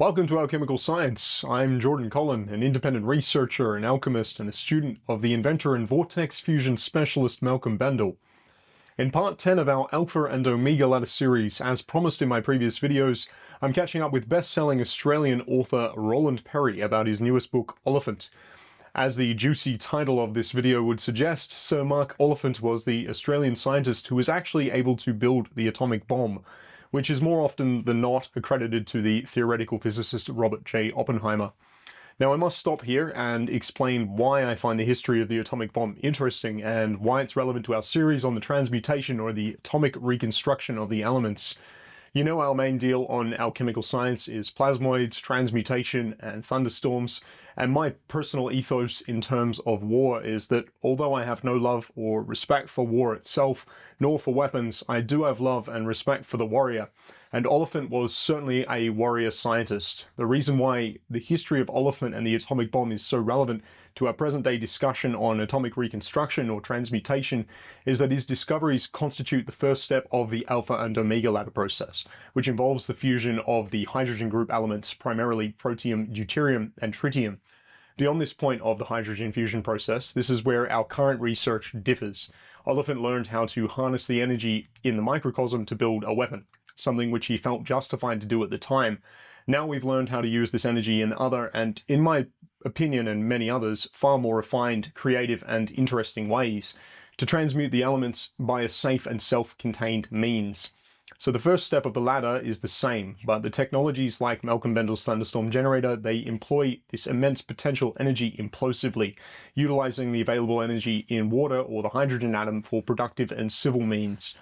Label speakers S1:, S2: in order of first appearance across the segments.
S1: Welcome to Alchemical Science. I'm Jordan Collin, an independent researcher, an alchemist, and a student of the inventor and vortex fusion specialist Malcolm Bendall. In part 10 of our Alpha and Omega ladder series, as promised in my previous videos, I'm catching up with best-selling Australian author Roland Perry about his newest book, Oliphant. As the juicy title of this video would suggest, Sir Mark Oliphant was the Australian scientist who was actually able to build the atomic bomb, which is more often than not accredited to the theoretical physicist Robert J. Oppenheimer. Now I must stop here and explain why I find the history of the atomic bomb interesting and why it's relevant to our series on the transmutation or the atomic reconstruction of the elements. You know our main deal on alchemical science is plasmoids, transmutation, and thunderstorms, and my personal ethos in terms of war is that although I have no love or respect for war itself, nor for weapons, I do have love and respect for the warrior. And Oliphant was certainly a warrior scientist. The reason why the history of Oliphant and the atomic bomb is so relevant to our present-day discussion on atomic reconstruction or transmutation is that his discoveries constitute the first step of the Alpha and Omega ladder process, which involves the fusion of the hydrogen group elements, primarily protium, deuterium, and tritium. Beyond this point of the hydrogen fusion process, this is where our current research differs. Oliphant learned how to harness the energy in the microcosm to build a weapon, something which he felt justified to do at the time. Now we've learned how to use this energy in other, and in my opinion and many others, far more refined, creative, and interesting ways to transmute the elements by a safe and self-contained means. So the first step of the ladder is the same, but the technologies like Malcolm Bendall's thunderstorm generator, they employ this immense potential energy implosively, utilizing the available energy in water or the hydrogen atom for productive and civil means.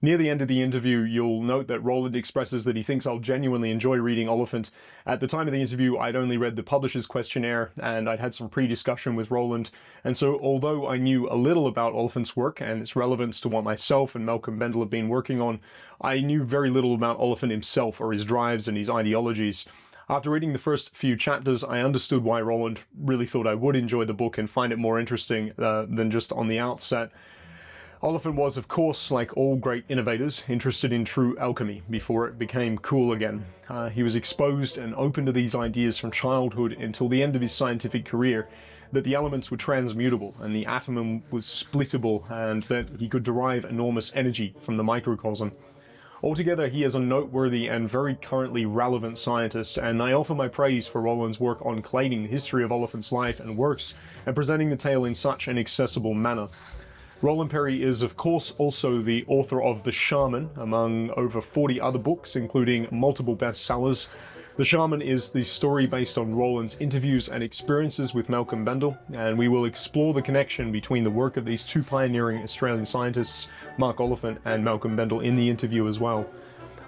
S1: Near the end of the interview, you'll note that Roland expresses that he thinks I'll genuinely enjoy reading Oliphant. At the time of the interview, I'd only read the publisher's questionnaire, and I'd had some pre-discussion with Roland, and so although I knew a little about Oliphant's work and its relevance to what myself and Malcolm Bendall have been working on, I knew very little about Oliphant himself or his drives and his ideologies. After reading the first few chapters, I understood why Roland really thought I would enjoy the book and find it more interesting than just on the outset. Oliphant was, of course, like all great innovators, interested in true alchemy before it became cool again. He was exposed and open to these ideas from childhood until the end of his scientific career, that the elements were transmutable and the atom was splittable and that he could derive enormous energy from the microcosm. Altogether, he is a noteworthy and very currently relevant scientist, and I offer my praise for Roland's work on collating the history of Oliphant's life and works and presenting the tale in such an accessible manner. Roland Perry is, of course, also the author of The Shaman, among over 40 other books, including multiple bestsellers. The Shaman is the story based on Roland's interviews and experiences with Malcolm Bendall, and we will explore the connection between the work of these two pioneering Australian scientists, Mark Oliphant and Malcolm Bendall, in the interview as well.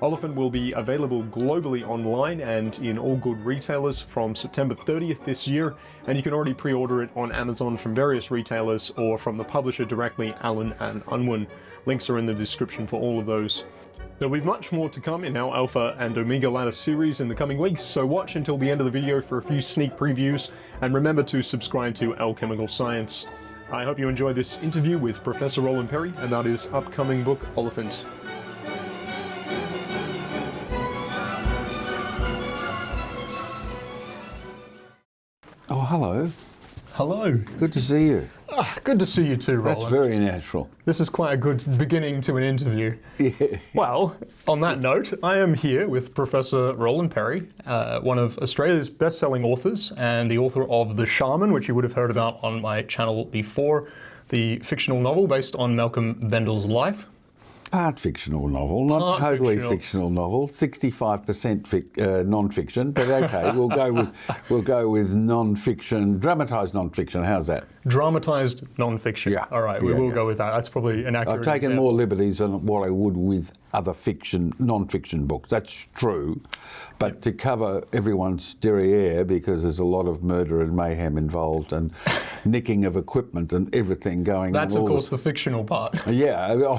S1: Oliphant will be available globally online and in all good retailers from September 30th this year, and you can already pre-order it on Amazon from various retailers or from the publisher directly, Allen and Unwin. Links are in the description for all of those. There'll be much more to come in our Alpha and Omega ladder series in the coming weeks, so watch until the end of the video for a few sneak previews, and remember to subscribe to Alchemical Science. I hope you enjoy this interview with Professor Roland Perry about his upcoming book, Oliphant.
S2: Oh, hello.
S1: Hello.
S2: Good to see you.
S1: Good to see you too, Roland.
S2: That's very natural.
S1: This is quite a good beginning to an interview.
S2: Yeah.
S1: Well, on that note, I am here with Professor Roland Perry, one of Australia's best-selling authors and the author of The Shaman, which you would have heard about on my channel before, the fictional novel based on Malcolm Bendall's life.
S2: Part fictional novel, not totally fictional novel. 65% non-fiction, but okay, we'll go with non-fiction, dramatised non-fiction. How's that?
S1: Dramatised non-fiction.
S2: Yeah.
S1: All right, we will go with that. That's probably an accurate
S2: I've taken
S1: example.
S2: more liberties than what I would with other non-fiction books. That's true, but to cover everyone's derriere, because there's a lot of murder and mayhem involved and nicking of equipment and everything going on.
S1: That's, of course, the fictional part.
S2: Yeah,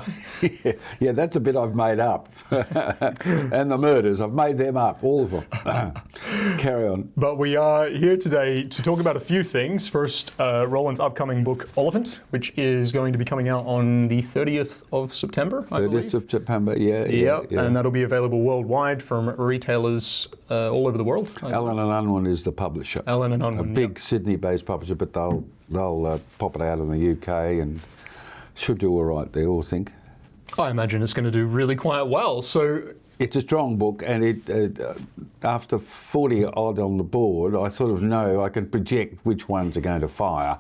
S2: yeah, that's a bit I've made up. And the murders, I've made them up, all of them. Carry on.
S1: But we are here today to talk about a few things. First, Roland's upcoming book, Oliphant, which is going to be coming out on the 30th of September, I believe.
S2: 30th of September, yeah.
S1: And that'll be available worldwide from retailers all over the world.
S2: Allen and Unwin is the publisher.
S1: Allen and Unwin,
S2: a big Sydney-based publisher, but they'll pop it out in the UK and should do all right there, I think.
S1: I imagine it's going to do really quite well. So
S2: it's a strong book, and it after 40 odd on the board, I sort of know I can project which ones are going to fire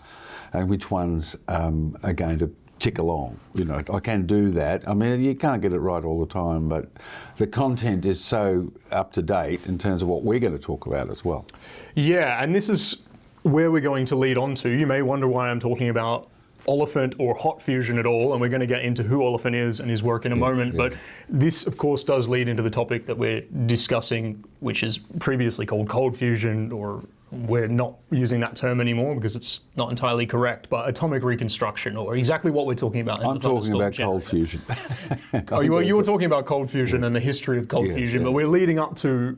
S2: and which ones are going to tick along. You know, I can do that. I mean, you can't get it right all the time, but the content is so up to date in terms of what we're going to talk about as well. Yeah, and this is where we're going to lead on to. You may wonder why I'm talking about Oliphant or hot fusion at all, and we're going to get into who Oliphant is and his work in a moment, but this of course does lead into the topic that we're discussing, which is previously called cold fusion, or we're not using that term anymore because it's not entirely correct, but atomic reconstruction, or exactly what we're talking about. I'm talking about cold fusion.
S1: You were talking about cold fusion and the history of cold fusion, but we're leading up to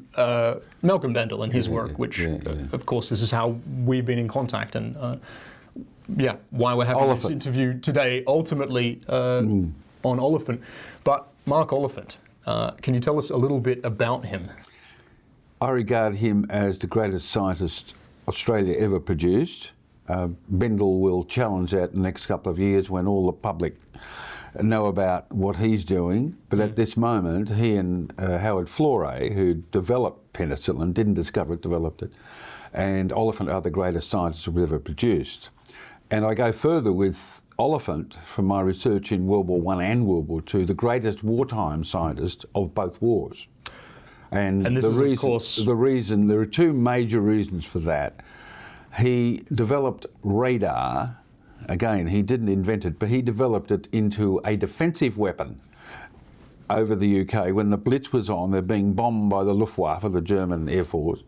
S1: Malcolm Bendall and his work, which of course this is how we've been in contact, and why we're having this interview today, ultimately on Oliphant. But Mark Oliphant, can you tell us a little bit about him?
S2: I regard him as the greatest scientist Australia ever produced. Bendall will challenge that in the next couple of years when all the public know about what he's doing. But at this moment, he and Howard Florey, who developed penicillin, didn't discover it, developed it, and Oliphant are the greatest scientists we've ever produced. And I go further with Oliphant from my research in World War I and World War II, the greatest wartime scientist of both wars. And
S1: this is, of course,
S2: the reason, there are two major reasons for that. He developed radar. Again, he didn't invent it, but he developed it into a defensive weapon over the UK. When the Blitz was on, they're being bombed by the Luftwaffe, the German Air Force.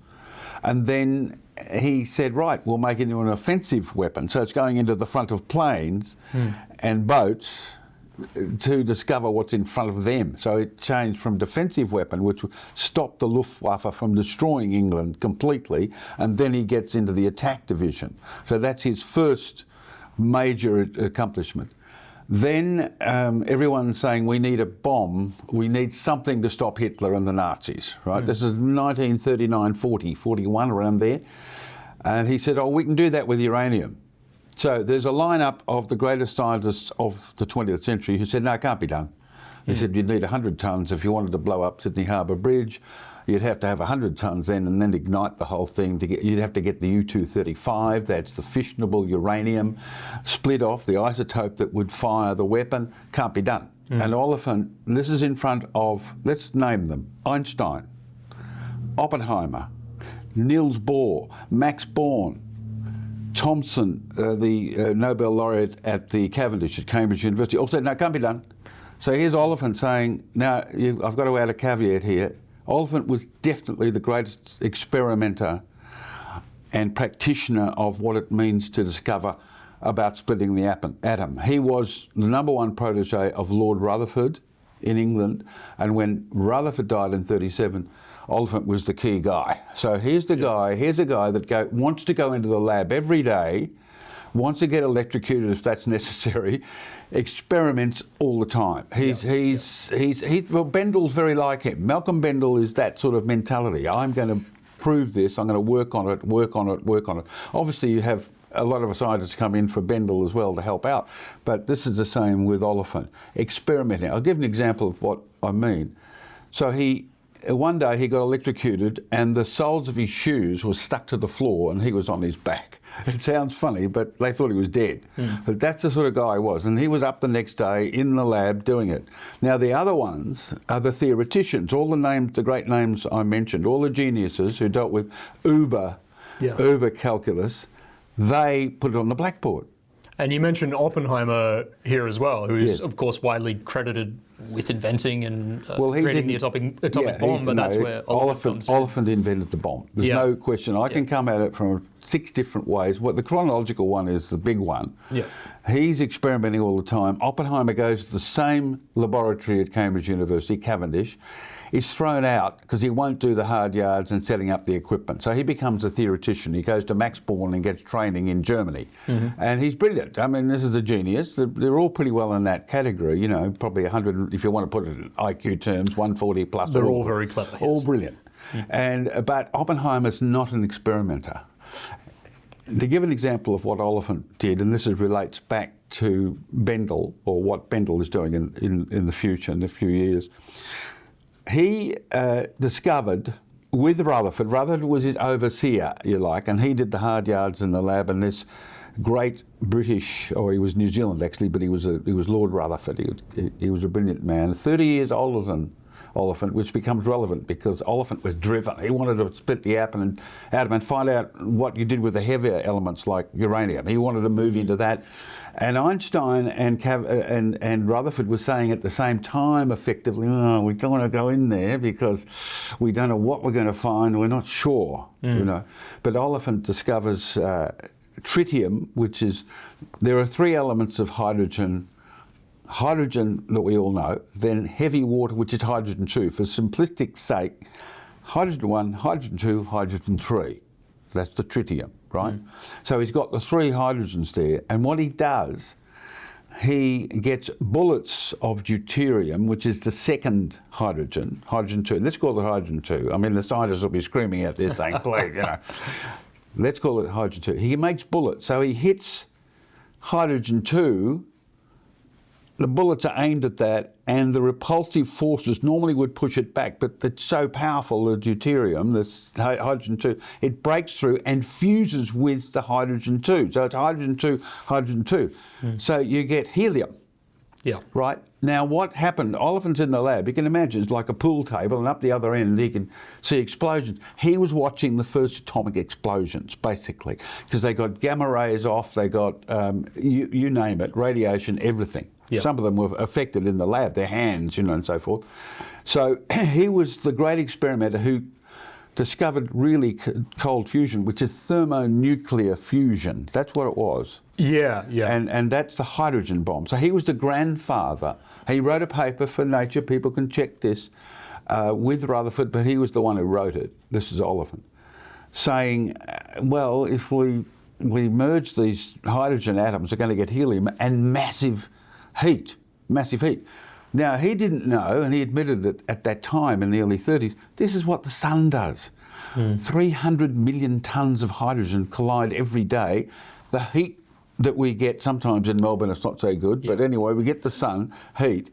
S2: And then he said, right, we'll make it into an offensive weapon. So it's going into the front of planes and boats to discover what's in front of them. So it changed from defensive weapon, which stopped the Luftwaffe from destroying England completely, and then he gets into the attack division. So that's his first major accomplishment. Then everyone's saying we need a bomb, we need something to stop Hitler and the Nazis, right? This is 1939, 40, 41, around there. And he said, oh, we can do that with uranium. So there's a lineup of the greatest scientists of the 20th century who said, no, it can't be done. He said you'd need 100 tonnes if you wanted to blow up Sydney Harbour Bridge. You'd have to have 100 tonnes then and then ignite the whole thing. You'd have to get the U-235, that's the fissionable uranium, split off, the isotope that would fire the weapon. Can't be done. And Oliphant, this is in front of, let's name them, Einstein, Oppenheimer, Niels Bohr, Max Born, Thomson, the Nobel laureate at the Cavendish at Cambridge University, all said, no, it can't be done. So here's Oliphant saying, now I've got to add a caveat here. Oliphant was definitely the greatest experimenter and practitioner of what it means to discover about splitting the atom. He was the #1 protege of Lord Rutherford in England, and when Rutherford died in 1937, Oliphant was the key guy. So here's the guy, here's a guy that wants to go into the lab every day, wants to get electrocuted if that's necessary, experiments all the time. Well, Bendall's very like him. Malcolm Bendall is that sort of mentality. I'm going to prove this, I'm going to work on it, work on it, work on it. Obviously you have a lot of scientists come in for Bendall as well to help out, but this is the same with Oliphant. Experimenting. I'll give an example of what I mean. So one day he got electrocuted and the soles of his shoes were stuck to the floor and he was on his back. It sounds funny, but they thought he was dead. But that's the sort of guy he was. And he was up the next day in the lab doing it. Now the other ones are the theoreticians, all the names, the great names I mentioned, all the geniuses who dealt with uber calculus, they put it on the blackboard.
S1: And you mentioned Oppenheimer here as well, who is of course widely credited with inventing and creating the atomic bomb, but that's where
S2: Oliphant invented the bomb. There's no question. I can come at it from 6 different ways. The chronological one is the big one. He's experimenting all the time. Oppenheimer goes to the same laboratory at Cambridge University, Cavendish. is thrown out because he won't do the hard yards and setting up the equipment. So he becomes a theoretician. He goes to Max Born and gets training in Germany. And he's brilliant. I mean, this is a genius. They're all pretty well in that category, you know, probably 100, if you want to put it in IQ terms, 140 plus.
S1: They're all very clever. Yes.
S2: All brilliant. But Oppenheimer's not an experimenter. To give an example of what Oliphant did, and this relates back to Bendall, or what Bendall is doing in the future, in a few years, he discovered with Rutherford. Rutherford was his overseer, you like, and he did the hard yards in the lab, and this great British, or he was New Zealand actually, but he was Lord Rutherford. He was a brilliant man, 30 years older than Oliphant, which becomes relevant because Oliphant was driven. He wanted to split the atom and find out what you did with the heavier elements like uranium. He wanted to move into that. And Einstein and Rutherford were saying at the same time, effectively, oh, we don't want to go in there because we don't know what we're going to find. We're not sure, you know. But Oliphant discovers tritium, which is, there are three elements of hydrogen that we all know, then heavy water, which is hydrogen 2. For simplistic sake, hydrogen 1, hydrogen 2, hydrogen 3. That's the tritium, right? So he's got the three hydrogens there, and what he does, he gets bullets of deuterium, which is the second hydrogen, hydrogen 2. Let's call it hydrogen 2. I mean, the scientists will be screaming out there saying, please, you know. Let's call it hydrogen 2. He makes bullets, so he hits hydrogen 2. The bullets are aimed at that, and the repulsive forces normally would push it back, but it's so powerful, the deuterium, this hydrogen 2, it breaks through and fuses with the hydrogen 2. So it's hydrogen 2, hydrogen 2. So you get helium.
S1: Yeah.
S2: Right? Now, what happened? Oliphant's in the lab. You can imagine it's like a pool table, and up the other end you can see explosions. He was watching the first atomic explosions, basically, because they got gamma rays off, they got, you name it, radiation, everything. Yep. Some of them were affected in the lab, their hands, you know, and so forth. So he was the great experimenter who discovered really cold fusion, which is thermonuclear fusion. That's what it was.
S1: Yeah, yeah.
S2: And that's the hydrogen bomb. So he was the grandfather. He wrote a paper for Nature, people can check this, with Rutherford, but he was the one who wrote it. This is Oliphant, saying, well, if we merge these hydrogen atoms, we're going to get helium and massive heat. Now, he didn't know, and he admitted that at that time in the early 30s, this is what the sun does. 300 million tonnes of hydrogen collide every day. The heat that we get sometimes in Melbourne, it's not so good, but anyway, we get the sun heat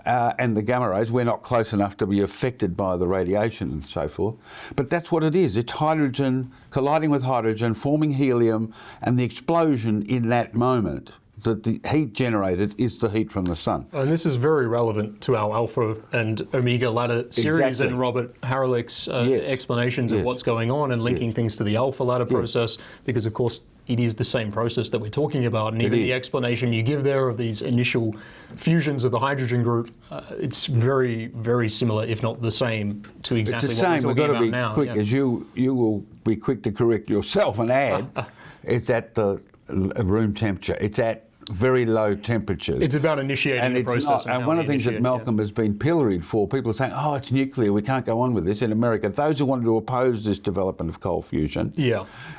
S2: and the gamma rays. We're not close enough to be affected by the radiation and so forth. But that's what it is. It's hydrogen colliding with hydrogen, forming helium, and the explosion in that moment, that the heat generated is the heat from the sun.
S1: And this is very relevant to our Alpha and Omega ladder series,
S2: Exactly.
S1: and Robert Haralick's explanations of what's going on and linking things to the Alpha ladder process, because of course it is the same process that we're talking about, and even the explanation you give there of these initial fusions of the hydrogen group, it's very, very similar, if not the same, to exactly
S2: it's the
S1: what
S2: same.
S1: we're talking about now.
S2: We've got to be quick, as you will be quick to correct yourself and add, it's at the room temperature. It's at very low temperatures.
S1: It's about initiating the process.
S2: And one of the things that Malcolm has been pilloried for, people are saying, oh, it's nuclear, we can't go on with this in America. Those who wanted to oppose this development of cold fusion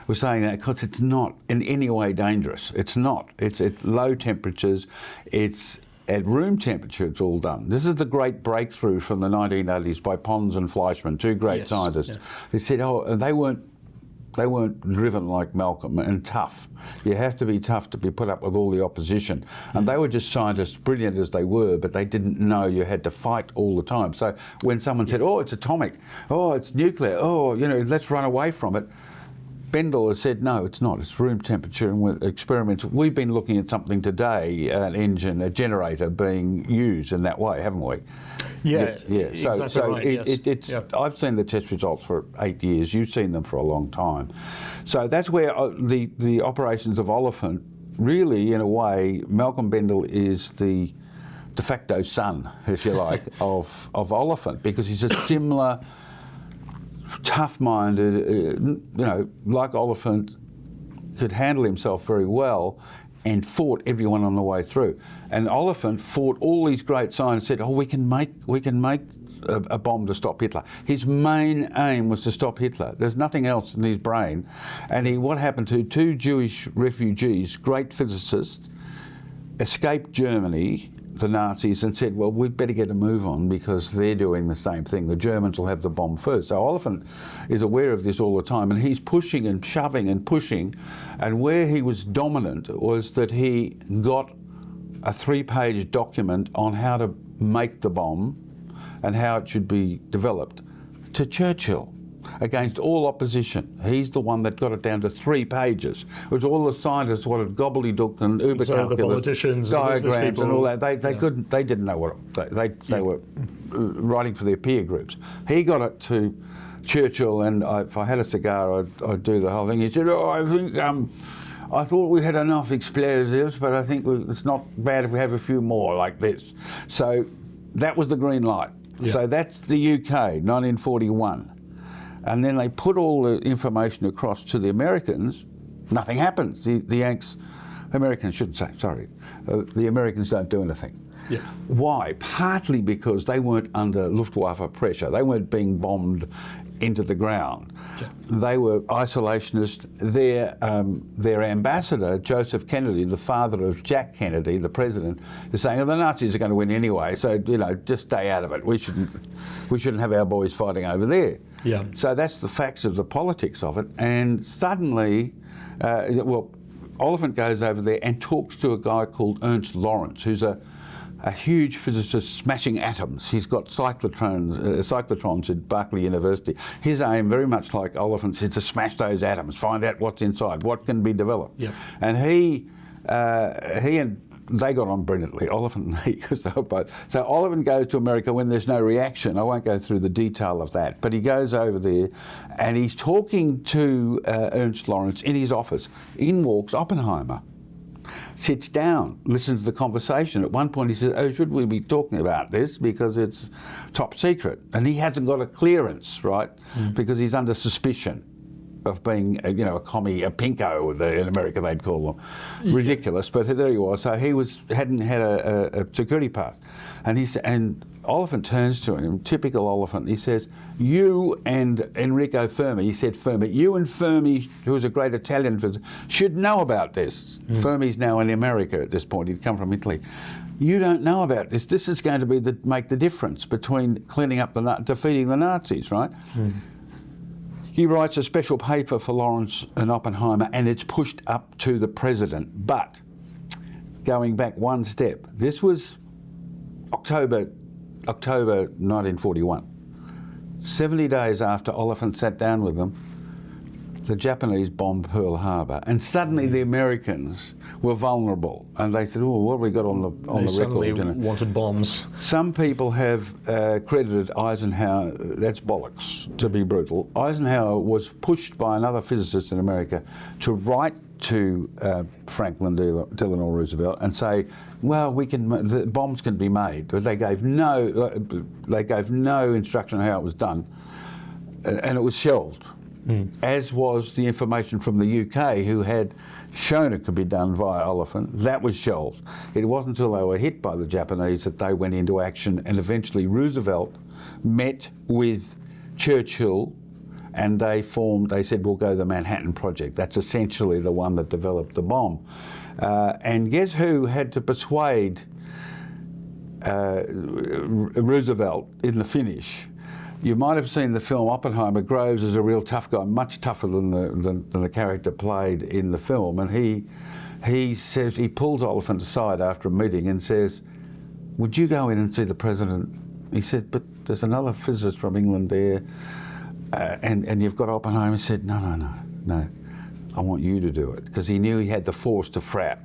S2: were saying that because it's not in any way dangerous. It's not. It's at low temperatures. It's at room temperature, it's all done. This is the great breakthrough from the 1980s by Pons and Fleischmann, two great scientists. They said, they weren't driven like Malcolm and tough. You have to be tough to be put up with all the opposition. And they were just scientists, brilliant as they were, but they didn't know you had to fight all the time. So when someone said, oh, it's atomic, oh, it's nuclear, oh, you know, let's run away from it, Bendall has said, no, it's not. It's room temperature, and with experiments. We've been looking at something today, an engine, a generator being used in that way, haven't we?
S1: Yeah.
S2: So
S1: right,
S2: it's. I've seen the test results for 8 years. You've seen them for a long time. So that's where the operations of Oliphant, really, in a way, Malcolm Bendall is the de facto son, if you like, of Oliphant, because he's a similar, tough-minded, you know, like Oliphant, could handle himself very well and fought everyone on the way through. And Oliphant fought all these great scientists, said, oh, we can make a bomb to stop Hitler. His main aim was to stop Hitler. There's nothing else in his brain. And what happened to two Jewish refugees, great physicists, escaped Germany, the Nazis, and said, well, we'd better get a move on because they're doing the same thing. The Germans will have the bomb first. So Oliphant is aware of this all the time, and he's pushing and shoving and pushing. And where he was dominant was that he got a 3-page document on how to make the bomb and how it should be developed to Churchill against all opposition. He's the one that got it down to 3 pages, which all the scientists wanted gobbledygook and uber
S1: So the politicians,
S2: diagrams and all that. They
S1: couldn't.
S2: They didn't know what they were writing for their peer groups. He got it to Churchill, and if I had a cigar, I'd do the whole thing. He said, "Oh, I think I thought we had enough explosives, but I think it's not bad if we have a few more like this." So that was the green light. Yeah. So that's the UK, 1941. And then they put all the information across to the Americans. Nothing happens. The Americans shouldn't say, sorry. The Americans don't do anything.
S1: Yeah.
S2: Why? Partly because they weren't under Luftwaffe pressure. They weren't being bombed into the ground. Yeah. They were isolationist. Their ambassador, Joseph Kennedy, the father of Jack Kennedy, the president, is saying, oh, the Nazis are going to win anyway, so just stay out of it. We shouldn't have our boys fighting over there.
S1: Yeah.
S2: So that's the facts of the politics of it. And suddenly, Oliphant goes over there and talks to a guy called Ernst Lawrence, who's a huge physicist smashing atoms. He's got cyclotrons at Berkeley University. His aim, very much like Oliphant's, is to smash those atoms, find out what's inside, what can be developed.
S1: Yep.
S2: And he and they got on brilliantly, Oliphant and he, because they were both. So Oliphant goes to America when there's no reaction. I won't go through the detail of that, but he goes over there and he's talking to Ernst Lawrence in his office. In walks Oppenheimer. Sits down, listens to the conversation. At one point he says, oh, should we be talking about this because it's top secret? And he hasn't got a clearance, right? Because he's under suspicion of being, a commie, a pinko, in America they'd call them. Yeah. Ridiculous, but there he was. So he hadn't had a security pass. And Oliphant turns to him, typical Oliphant, he says, you and Enrico Fermi, he said Fermi, you and Fermi, who was a great Italian physicist, should know about this. Fermi's now in America at this point, he'd come from Italy. You don't know about this. This is going to make the difference between defeating the Nazis, right? He writes a special paper for Lawrence and Oppenheimer, and it's pushed up to the president. But going back one step, this was October 1941. 70 days after Oliphant sat down with them, the Japanese bombed Pearl Harbor, and suddenly the Americans were vulnerable, and they said, "Oh, what have we got on the record?"
S1: Suddenly wanted bombs.
S2: Some people have credited Eisenhower. That's bollocks, to be brutal. Eisenhower was pushed by another physicist in America to write to Franklin Delano Roosevelt and say, "Well, the bombs can be made," but they gave no instruction on how it was done, and it was shelved. As was the information from the UK, who had shown it could be done via Oliphant. That was shelved. It wasn't until they were hit by the Japanese that they went into action, and eventually Roosevelt met with Churchill and they said, we'll go to the Manhattan Project. That's essentially the one that developed the bomb. And guess who had to persuade Roosevelt in the finish? You might have seen the film Oppenheimer. Groves is a real tough guy, much tougher than the character played in the film. And he says, he pulls Oliphant aside after a meeting and says, would you go in and see the president? He said, but there's another physicist from England there, and you've got Oppenheimer. He said, no, I want you to do it, because he knew he had the force to frat,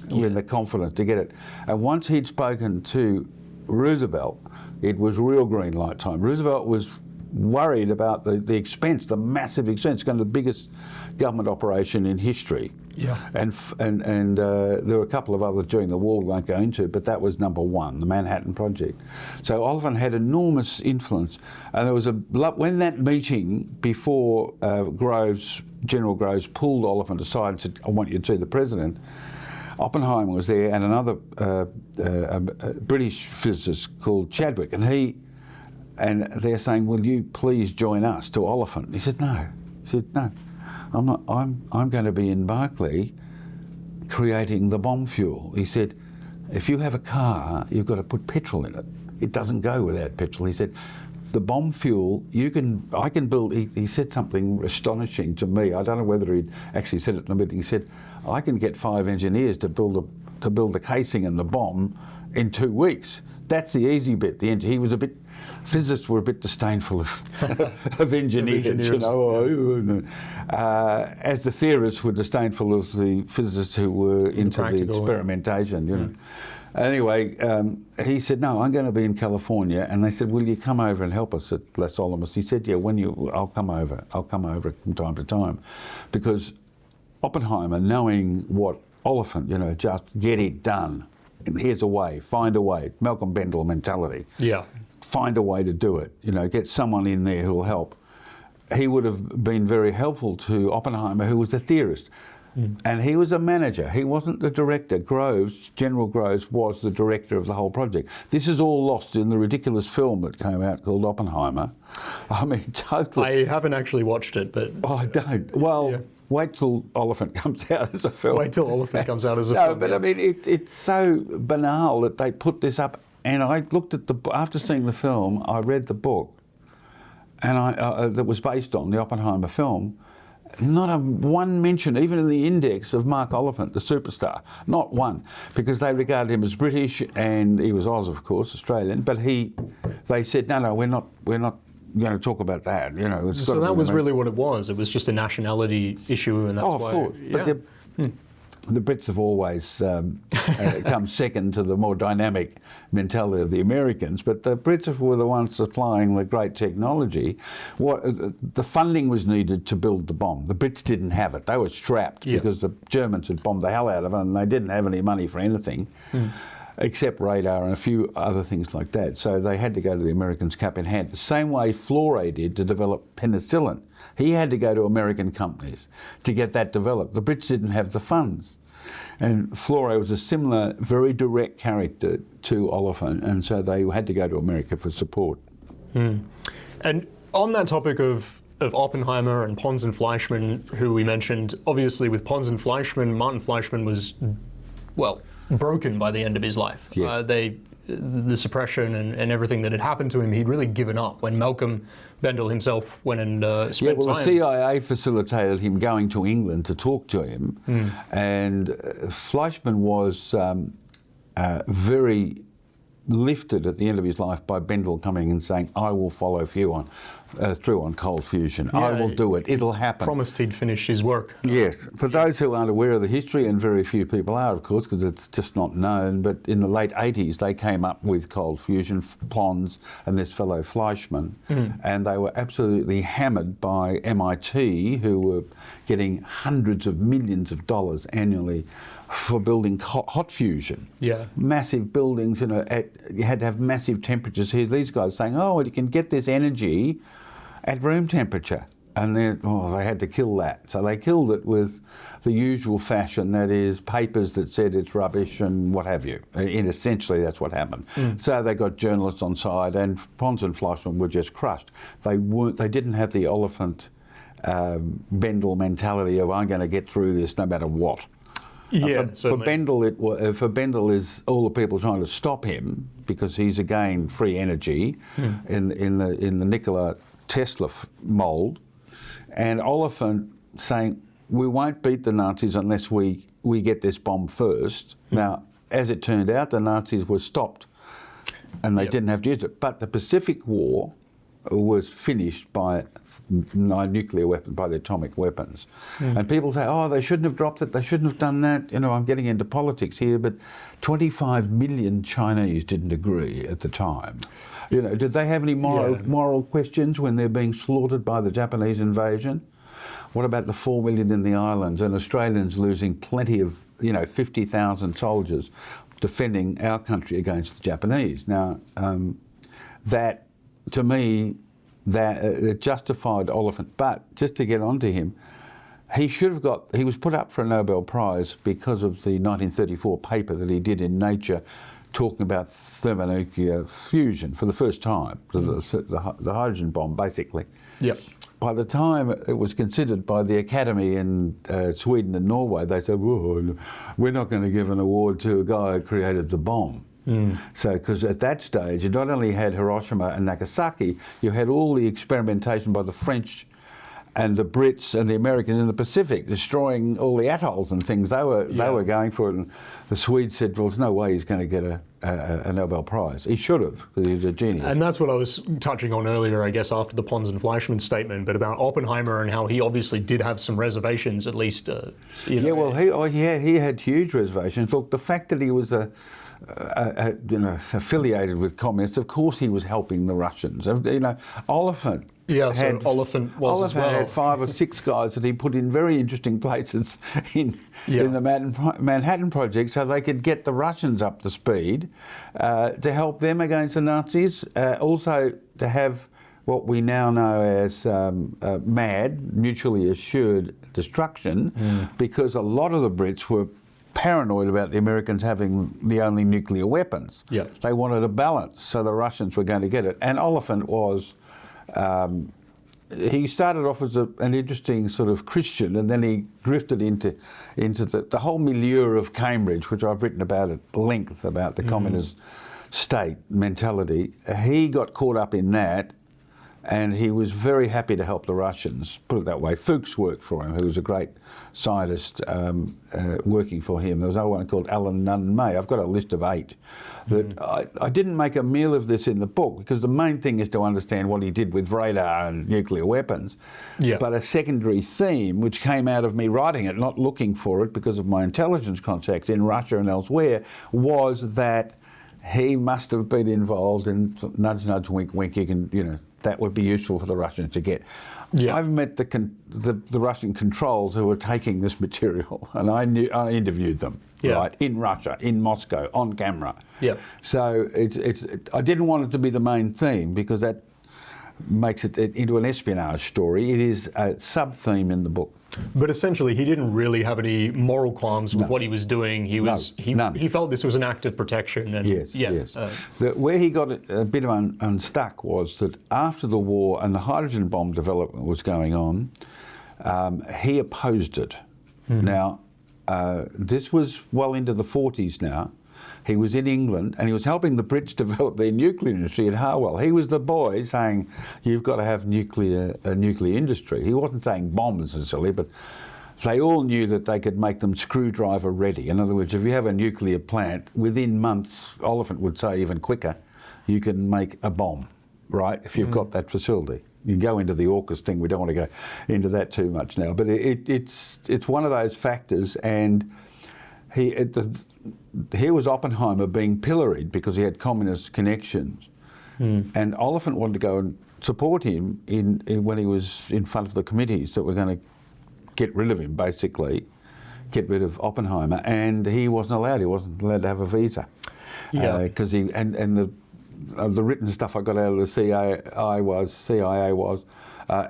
S2: with the confidence to get it. And once he'd spoken to Roosevelt, it was real green light time. Roosevelt was worried about the expense, the massive expense, kind of the biggest government operation in history. Yeah. And there were a couple of others during the war we won't go into, but that was number one, the Manhattan Project. So Oliphant had enormous influence, and there was when that meeting before General Groves pulled Oliphant aside and said, I want you to see the president. Oppenheimer was there, and another British physicist called Chadwick, and he And they're saying, will you please join us to Oliphant? And he said, no. He said, no, I'm not. I'm going to be in Berkeley creating the bomb fuel. He said, if you have a car, you've got to put petrol in it. It doesn't go without petrol. He said, the bomb fuel, I can build, he said something astonishing to me. I don't know whether he'd actually said it in a meeting. He said, I can get 5 engineers to build the casing and the bomb in 2 weeks. That's the easy bit. Physicists were a bit disdainful of engineers, you know. As the theorists were disdainful of the physicists who were into the experimentation, you know. Anyway, he said, no, I'm going to be in California. And they said, will you come over and help us at Las Alamos? He said, yeah, I'll come over. I'll come over from time to time. Because Oppenheimer, knowing what Oliphant, you know, just get it done. Here's a way, find a way. Malcolm Bendall mentality.
S1: Yeah.
S2: Find a way to do it. You know, get someone in there who'll help. He would have been very helpful to Oppenheimer, who was a theorist. And he was a manager. He wasn't the director. General Groves was the director of the whole project. This is all lost in the ridiculous film that came out called Oppenheimer. I mean, totally.
S1: I haven't actually watched it, but...
S2: Oh, don't. Well, yeah. Wait till Oliphant comes out as a film.
S1: Wait till Oliphant comes out as a film.
S2: No, but yeah. I mean, it's so banal that they put this up. And I looked at after seeing the film, I read the book, and that was based on the Oppenheimer film. Not one mention, even in the index, of Mark Oliphant, the superstar. Not one, because they regarded him as British, and he was Oz, of course, Australian. But they said, no, we're not going to talk about that. You know.
S1: So that was really what it was. It was just a nationality issue, and that's why.
S2: Oh, of course. Yeah. But the Brits have always come second to the more dynamic mentality of the Americans, but the Brits were the ones supplying the great technology. The funding was needed to build the bomb. The Brits didn't have it. They were strapped because the Germans had bombed the hell out of it, and they didn't have any money for anything. Except radar and a few other things like that. So they had to go to the Americans cap in hand. The same way Flore did to develop penicillin. He had to go to American companies to get that developed. The Brits didn't have the funds. And Flore was a similar, very direct character to Oliphant, and so they had to go to America for support.
S1: And on that topic of Oppenheimer and Pons and Fleischmann, who we mentioned, obviously with Pons and Fleischmann, Martin Fleischmann was, well, broken by the end of his life.
S2: Yes.
S1: The suppression and everything that had happened to him, he'd really given up when Malcolm Bendall himself went and spent time.
S2: The CIA facilitated him going to England to talk to him, and Fleischmann was very lifted at the end of his life by Bendall coming and saying, I will follow through on cold fusion. I will do it. It'll happen.
S1: Promised he'd finish his work.
S2: Yes. For those who aren't aware of the history, and very few people are, of course, because it's just not known, but in the late 80s, they came up with cold fusion, Pons and this fellow Fleischmann, and they were absolutely hammered by MIT, who were getting hundreds of millions of dollars annually for building hot fusion. Yeah. Massive buildings, you had to have massive temperatures here. These guys saying, you can get this energy at room temperature. And they had to kill that. So they killed it with the usual fashion, that is papers that said it's rubbish and what have you. And essentially that's what happened. So they got journalists on side, and Pons and Fleischmann were just crushed. They didn't have the Oliphant Bendall mentality of I'm going to get through this no matter what. For Bendall, is all the people trying to stop him, because he's again free energy in the Nikola Tesla mould, and Oliphant saying we won't beat the Nazis unless we get this bomb first. Now, as it turned out, the Nazis were stopped, and they didn't have to use it. But the Pacific War was finished by nuclear weapons, by the atomic weapons. And people say, they shouldn't have dropped it, they shouldn't have done that. I'm getting into politics here, but 25 million Chinese didn't agree at the time. Did they have any moral questions when they're being slaughtered by the Japanese invasion? What about the 4 million in the islands, and Australians losing plenty of, 50,000 soldiers defending our country against the Japanese? Now, that, to me, that it justified Oliphant. But just to get onto him, he was put up for a Nobel Prize because of the 1934 paper that he did in Nature talking about thermonuclear fusion for the first time, the hydrogen bomb, basically.
S1: Yep.
S2: By the time it was considered by the Academy in Sweden and Norway, they said, "Whoa, we're not going to give an award to a guy who created the bomb." So, because at that stage, you not only had Hiroshima and Nagasaki, you had all the experimentation by the French and the Brits and the Americans in the Pacific, destroying all the atolls and things. They were going for it, and the Swedes said, "Well, there's no way he's going to get a Nobel Prize." He should have, because he was a genius.
S1: And that's what I was touching on earlier, I guess, after the Pons and Fleischmann statement, but about Oppenheimer and how he obviously did have some reservations, at least.
S2: Yeah, well, he had huge reservations. Look, the fact that he was affiliated with communists, of course he was helping the Russians. Oliphant.
S1: Yeah, so Oliphant was
S2: Oliphant
S1: as well.
S2: had 5 or 6 guys that he put in very interesting places in the Manhattan Project, so they could get the Russians up to speed to help them against the Nazis. Also to have what we now know as MAD, mutually assured destruction, because a lot of the Brits were paranoid about the Americans having the only nuclear weapons.
S1: Yeah.
S2: They wanted a balance, so the Russians were going to get it. And Oliphant was, he started off as an interesting sort of Christian, and then he drifted into the whole milieu of Cambridge, which I've written about at length, about the communist state mentality. He got caught up in that, and he was very happy to help the Russians, put it that way. Fuchs worked for him, who was a great scientist working for him. There was another one called Alan Nunn May. I've got a list of 8. That I didn't make a meal of this in the book, because the main thing is to understand what he did with radar and nuclear weapons.
S1: Yeah.
S2: But a secondary theme, which came out of me writing it, not looking for it because of my intelligence contacts in Russia and elsewhere, was that he must have been involved in nudge, nudge, wink, wink. You can, that would be useful for the Russians to get.
S1: Yeah.
S2: I've met the Russian controls who were taking this material, and I interviewed them, right, in Russia, in Moscow, on camera.
S1: Yeah.
S2: So I didn't want it to be the main theme, because that makes it into an espionage story. It is a sub-theme in the book.
S1: But essentially, he didn't really have any moral qualms with what he was doing. He felt this was an act of protection. And
S2: yes. Where he got a bit unstuck was that after the war and the hydrogen bomb development was going on, he opposed it. Now, this was well into the 40s now. He was in England, and he was helping the Brits develop their nuclear industry at Harwell. He was the boy saying, "You've got to have a nuclear industry." He wasn't saying bombs necessarily, but they all knew that they could make them screwdriver ready. In other words, if you have a nuclear plant, within months, Oliphant would say even quicker, you can make a bomb, right, if you've got that facility. You go into the AUKUS thing, we don't want to go into that too much now, but it's one of those factors. And here was Oppenheimer being pilloried because he had communist connections, and Oliphant wanted to go and support him when he was in front of the committees that were going to get rid of him, basically, get rid of Oppenheimer, and he wasn't allowed. He wasn't allowed to have a visa, because the written stuff I got out of the CIA was.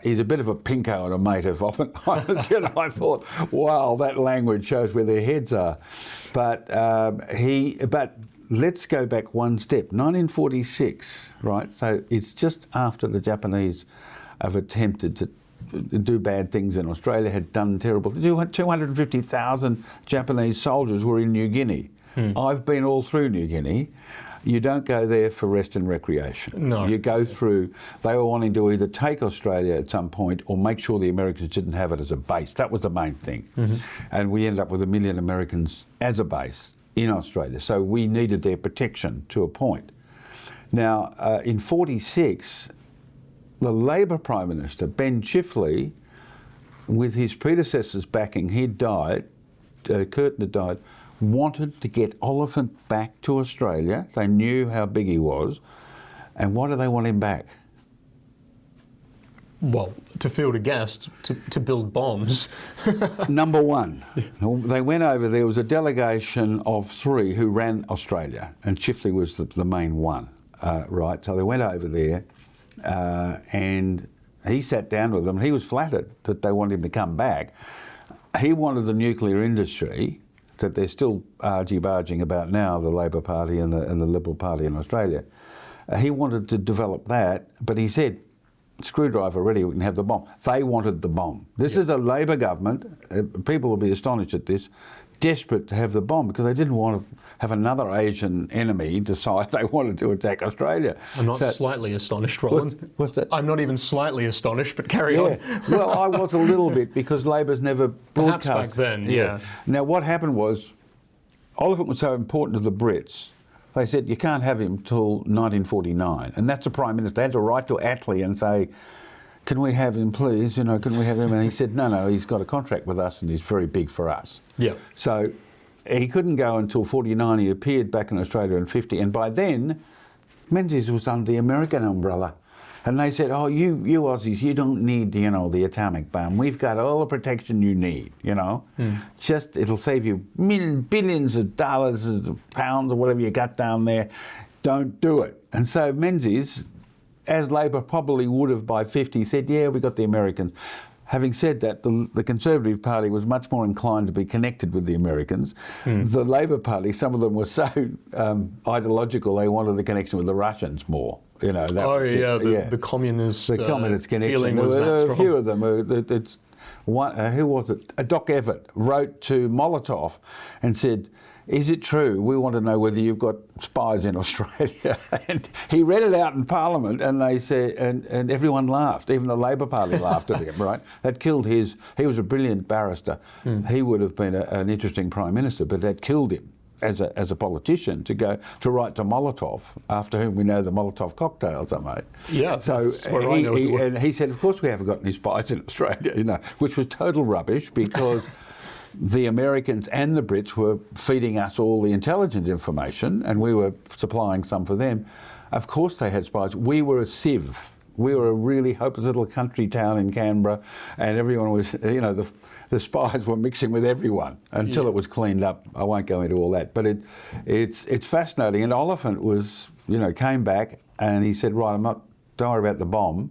S2: He's a bit of a pinko and a mate of Oppenheimer's. I thought, wow, that language shows where their heads are. But let's go back one step. 1946, right? So it's just after the Japanese have attempted to do bad things in Australia, had done terrible things. 250,000 Japanese soldiers were in New Guinea. I've been all through New Guinea. You don't go there for rest and recreation.
S1: No.
S2: You go through, they were wanting to either take Australia at some point or make sure the Americans didn't have it as a base. That was the main thing. And we ended up with 1 million Americans as a base in Australia. So we needed their protection to a point. Now, in 46, the Labor Prime Minister, Ben Chifley, with his predecessor's backing, he'd died, Curtin had died, wanted to get Oliphant back to Australia. They knew how big he was. And why do they want him back?
S1: Well, to field a guest, to build bombs.
S2: Number one, they went over, there was a delegation of 3 who ran Australia, and Chifley was the main one, right? So they went over there, and he sat down with them. He was flattered that they wanted him to come back. He wanted the nuclear industry. that they're still argy-barging about now, the Labor Party and the Liberal Party in Australia. He wanted to develop that, but he said, screwdriver ready, we can have the bomb. They wanted the bomb. This is a Labor government, people will be astonished at this, desperate to have the bomb because they didn't want to have another Asian enemy decide they wanted to attack Australia.
S1: I'm not slightly astonished, Roland.
S2: What's that?
S1: I'm not even slightly astonished, but carry on.
S2: Well, I was a little bit because Labor's never broadcast.
S1: Perhaps back then, yeah.
S2: Now, what happened was, Oliphant was so important to the Brits, they said, you can't have him till 1949. And that's the Prime Minister. They had to write to Attlee and say, can we have him, please? You know, can we have him? And he said, no, he's got a contract with us and he's very big for us. Yeah. So he couldn't go until 49. He appeared back in Australia in 50. And by then, Menzies was under the American umbrella. And they said, oh, you Aussies, you don't need, you know, the atomic bomb. We've got all the protection you need, you know. Just, it'll save you billions of dollars, pounds, or whatever you got down there. Don't do it. And so Menzies, as Labor probably would have by 50, said, yeah, we got the Americans. Having said that, the Conservative Party was much more inclined to be connected with the Americans. The Labor Party, some of them were so ideological, they wanted the connection with the Russians more. You know,
S1: the communist
S2: connection.
S1: Feeling was that strong.
S2: A few of them. Who was it? Doc Everett wrote to Molotov and said, is it true? We want to know whether you've got spies in Australia. And he read it out in Parliament, and they said, and everyone laughed. Even the Labor Party laughed at him. Right? That killed his. He was a brilliant barrister. He would have been an interesting Prime Minister, but that killed him as a politician to write to Molotov, after whom we know the Molotov cocktails are made. Yeah. So he said, of course we haven't got any spies in Australia, you know, which was total rubbish because. The Americans and the Brits were feeding us all the intelligence information and we were supplying some for them. Of course they had spies. We were a sieve. We were a really hopeless little country town in Canberra and everyone was, you know, the spies were mixing with everyone until it was cleaned up. I won't go into all that, but it's fascinating. And Oliphant was, you know, came back and he said, right, don't worry about the bomb,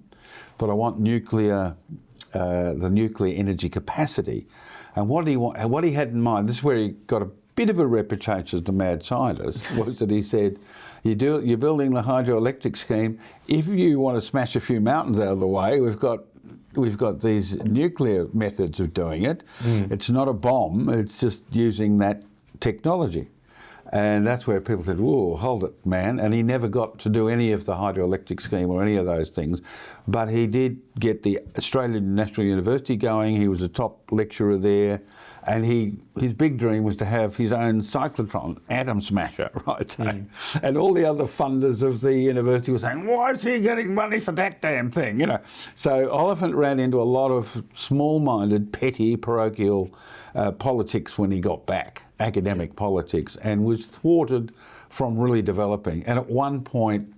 S2: but I want the nuclear energy capacity. And what he had in mind, this is where he got a bit of a reputation as the mad scientist, was that he said, you're building the hydroelectric scheme. If you want to smash a few mountains out of the way, we've got these nuclear methods of doing it. It's not a bomb, it's just using that technology. And that's where people said, whoa, hold it, man. And he never got to do any of the hydroelectric scheme or any of those things. But he did get the Australian National University going. He was a top lecturer there. And his big dream was to have his own cyclotron, atom smasher, right? And all the other funders of the university were saying, why is he getting money for that damn thing? You know. So Oliphant ran into a lot of small-minded, petty, parochial politics when he got back, academic politics, and was thwarted from really developing. And at one point,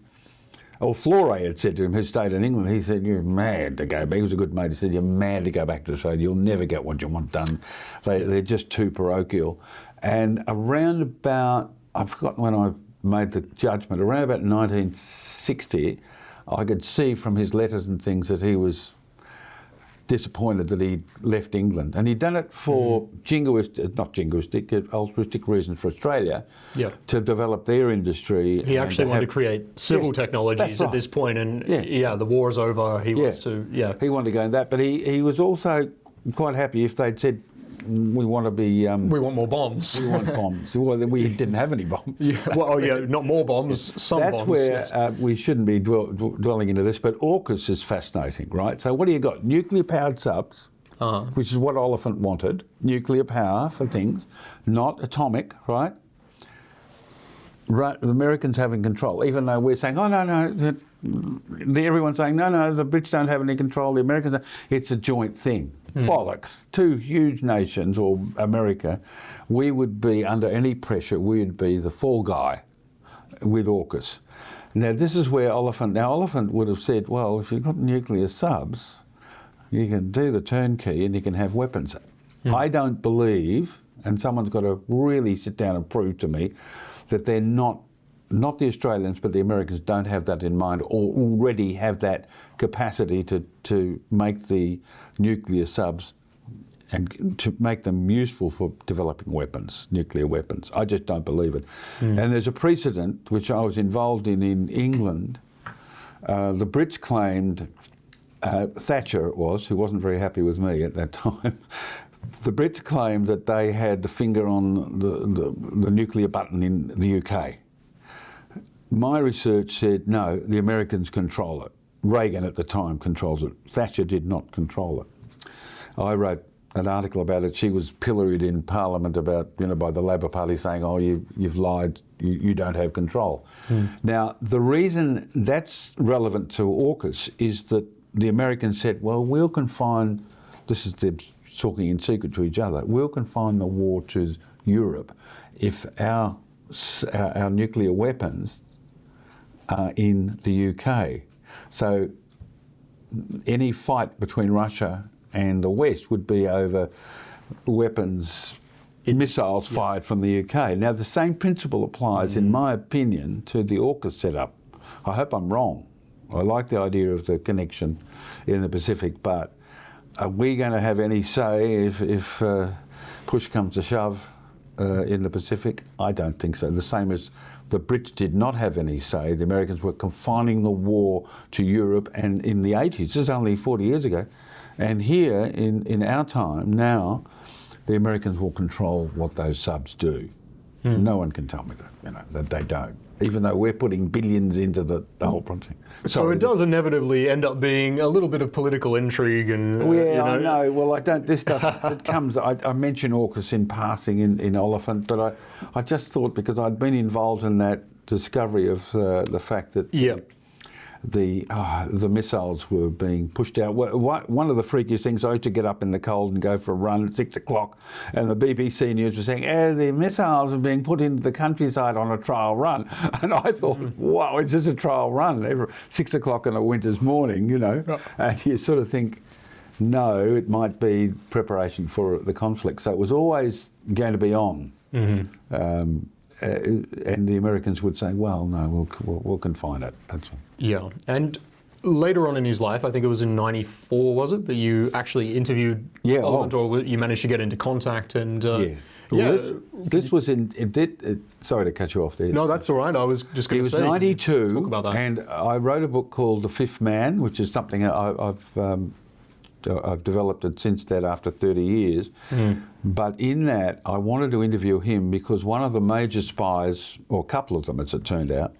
S2: Flore had said to him, who stayed in England, he said, you're mad to go back. He was a good mate. He said, you're mad to go back to Australia. You'll never get what you want done. They're just too parochial. And around about, I've forgotten when I made the judgment, around about 1960, I could see from his letters and things that he was disappointed that he left England. And he'd done it for altruistic reasons for Australia to develop their industry.
S1: He actually wanted to create civil technologies at this point, and the war's over. He wants to,
S2: He wanted to go in that, but he was also quite happy if they'd said, we want to be...
S1: we want more bombs.
S2: We want bombs. Well, we didn't have any bombs.
S1: Not more bombs, some
S2: That's
S1: bombs.
S2: That's where we shouldn't be dwelling into this, but AUKUS is fascinating, right? So what do you got? Nuclear-powered subs, which is what Oliphant wanted, nuclear power for things, not atomic, right? Right, the Americans having control, even though we're saying, oh, no, everyone's saying, no, the Brits don't have any control, the Americans don't. It's a joint thing. Bollocks. Two huge nations, or America, we would be under any pressure, we would be the fall guy with AUKUS. Now, this is where Oliphant would have said, well, if you've got nuclear subs, you can do the turnkey and you can have weapons. I don't believe, and someone's got to really sit down and prove to me, that they're not the Australians, but the Americans don't have that in mind or already have that capacity to make the nuclear subs and to make them useful for developing weapons, nuclear weapons. I just don't believe it. And there's a precedent, which I was involved in England. The Brits claimed, Thatcher it was, who wasn't very happy with me at that time, the Brits claimed that they had the finger on the nuclear button in the UK. My research said, no, the Americans control it. Reagan at the time controls it. Thatcher did not control it. I wrote an article about it. She was pilloried in Parliament about, by the Labor Party saying, oh, you've lied, you don't have control. Now, the reason that's relevant to AUKUS is that the Americans said, well, we'll confine, this is them talking in secret to each other, we'll confine the war to Europe if our nuclear weapons are in the UK. So any fight between Russia and the West would be over weapons, missiles fired from the UK. Now, the same principle applies, in my opinion, to the AUKUS setup. I hope I'm wrong. I like the idea of the connection in the Pacific, but are we going to have any say if push comes to shove in the Pacific? I don't think so. The same as the Brits did not have any say. The Americans were confining the war to Europe, and in the 80s, this is only 40 years ago, and here in our time now, the Americans will control what those subs do. No one can tell me that they don't, even though we're putting billions into the whole project.
S1: So it does inevitably end up being a little bit of political intrigue and...
S2: I know. Well, I don't... This stuff, it comes... I mention AUKUS in passing in Oliphant, but I just thought, because I'd been involved in that discovery of the fact that the missiles were being pushed out. One of the freakiest things, I used to get up in the cold and go for a run at 6 o'clock, and the BBC News was saying, the missiles are being put into the countryside on a trial run. And I thought, wow, it's just a trial run, every 6 o'clock on a winter's morning, and you sort of think, no, it might be preparation for the conflict. So it was always going to be on. And the Americans would say, well, no, we'll confine it, that's all.
S1: Yeah, and later on in his life, I think it was in '94, was it, that you actually interviewed Oliphant, or you managed to get into contact and... This was sorry to cut you off there.
S2: No, that's all right. I was just going to say. He was 92,
S1: talk about that.
S2: And I wrote a book called The Fifth Man, which is something I've developed it since that after 30 years. But in that, I wanted to interview him because one of the major spies, or a couple of them as it turned out,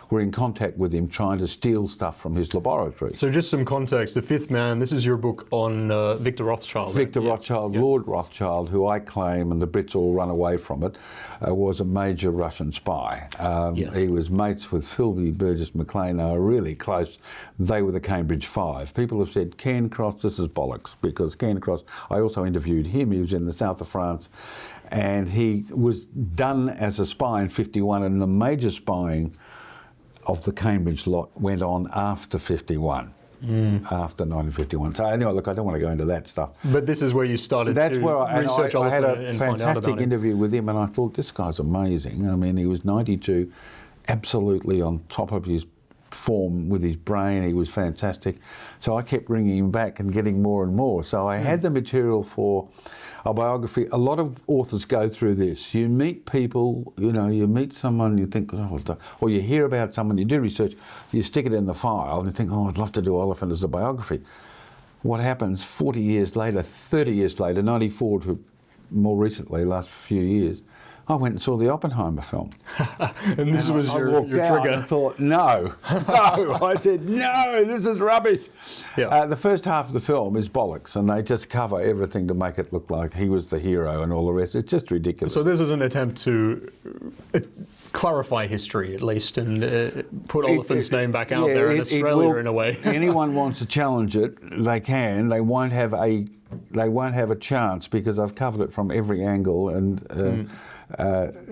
S2: were in contact with him trying to steal stuff from his laboratory.
S1: So just some context, The Fifth Man, this is your book on Victor Rothschild.
S2: Victor Rothschild, Lord Rothschild, who I claim, and the Brits all run away from it, was a major Russian spy. He was mates with Philby Burgess McLean. They were really close. They were the Cambridge Five. People have said, Cairncross, this is bollocks, because Cairncross, I also interviewed him. He was in the south of France, and he was done as a spy in '51, and the major spying of the Cambridge lot went on after 51, after 1951. So anyway, look, I don't want to go into that stuff.
S1: But this is where you started
S2: That's
S1: to
S2: where
S1: research
S2: I had
S1: Oliphant
S2: a
S1: and find out about
S2: fantastic
S1: him.
S2: interview with him, and I thought, this guy's amazing. I mean, he was 92, absolutely on top of his form with his brain. He was fantastic. So I kept bringing him back and getting more and more. So I had the material for a biography. A lot of authors go through this. You meet people, you meet someone, you think, or you hear about someone, you do research, you stick it in the file, and you think, I'd love to do Oliphant as a biography. What happens 40 years later, 30 years later, 94 to more recently, last few years, I went and saw the Oppenheimer film.
S1: And this was your
S2: walked out
S1: trigger.
S2: and thought, no. I said, no, this is rubbish.
S1: Yeah.
S2: The first half of the film is bollocks, and they just cover everything to make it look like he was the hero and all the rest. It's just ridiculous.
S1: So this is an attempt to clarify history, at least, and put Oliphant's name back out there in Australia in a way.
S2: Anyone wants to challenge it, they can. They won't have a chance, because I've covered it from every angle, and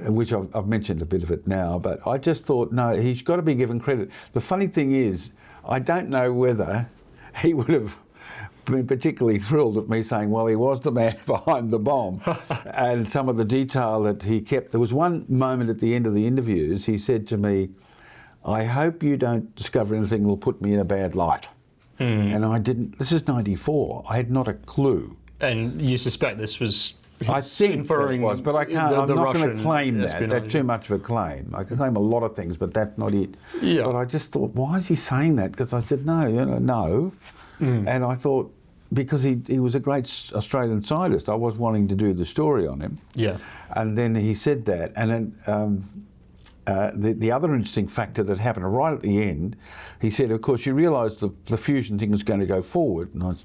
S2: which I've mentioned a bit of it now. But I just thought, no, he's got to be given credit. The funny thing is, I don't know whether he would have been particularly thrilled at me saying, well, he was the man behind the bomb, and some of the detail that he kept. There was one moment at the end of the interviews, he said to me, I hope you don't discover anything that will put me in a bad light. And I didn't. This is '94. I had not a clue
S3: And you suspect this was
S2: I think that it was, but I can't. I'm not going to claim that.
S3: espionage.
S2: That's too much of a claim. I can claim a lot of things, but that's not it.
S3: Yeah.
S2: But I just thought, why is he saying that? Because I said no. And I thought, because he was a great Australian scientist, I was wanting to do the story on him.
S3: Yeah.
S2: And then he said that, and then the other interesting factor that happened right at the end, he said, of course, you realise the fusion thing is going to go forward, and I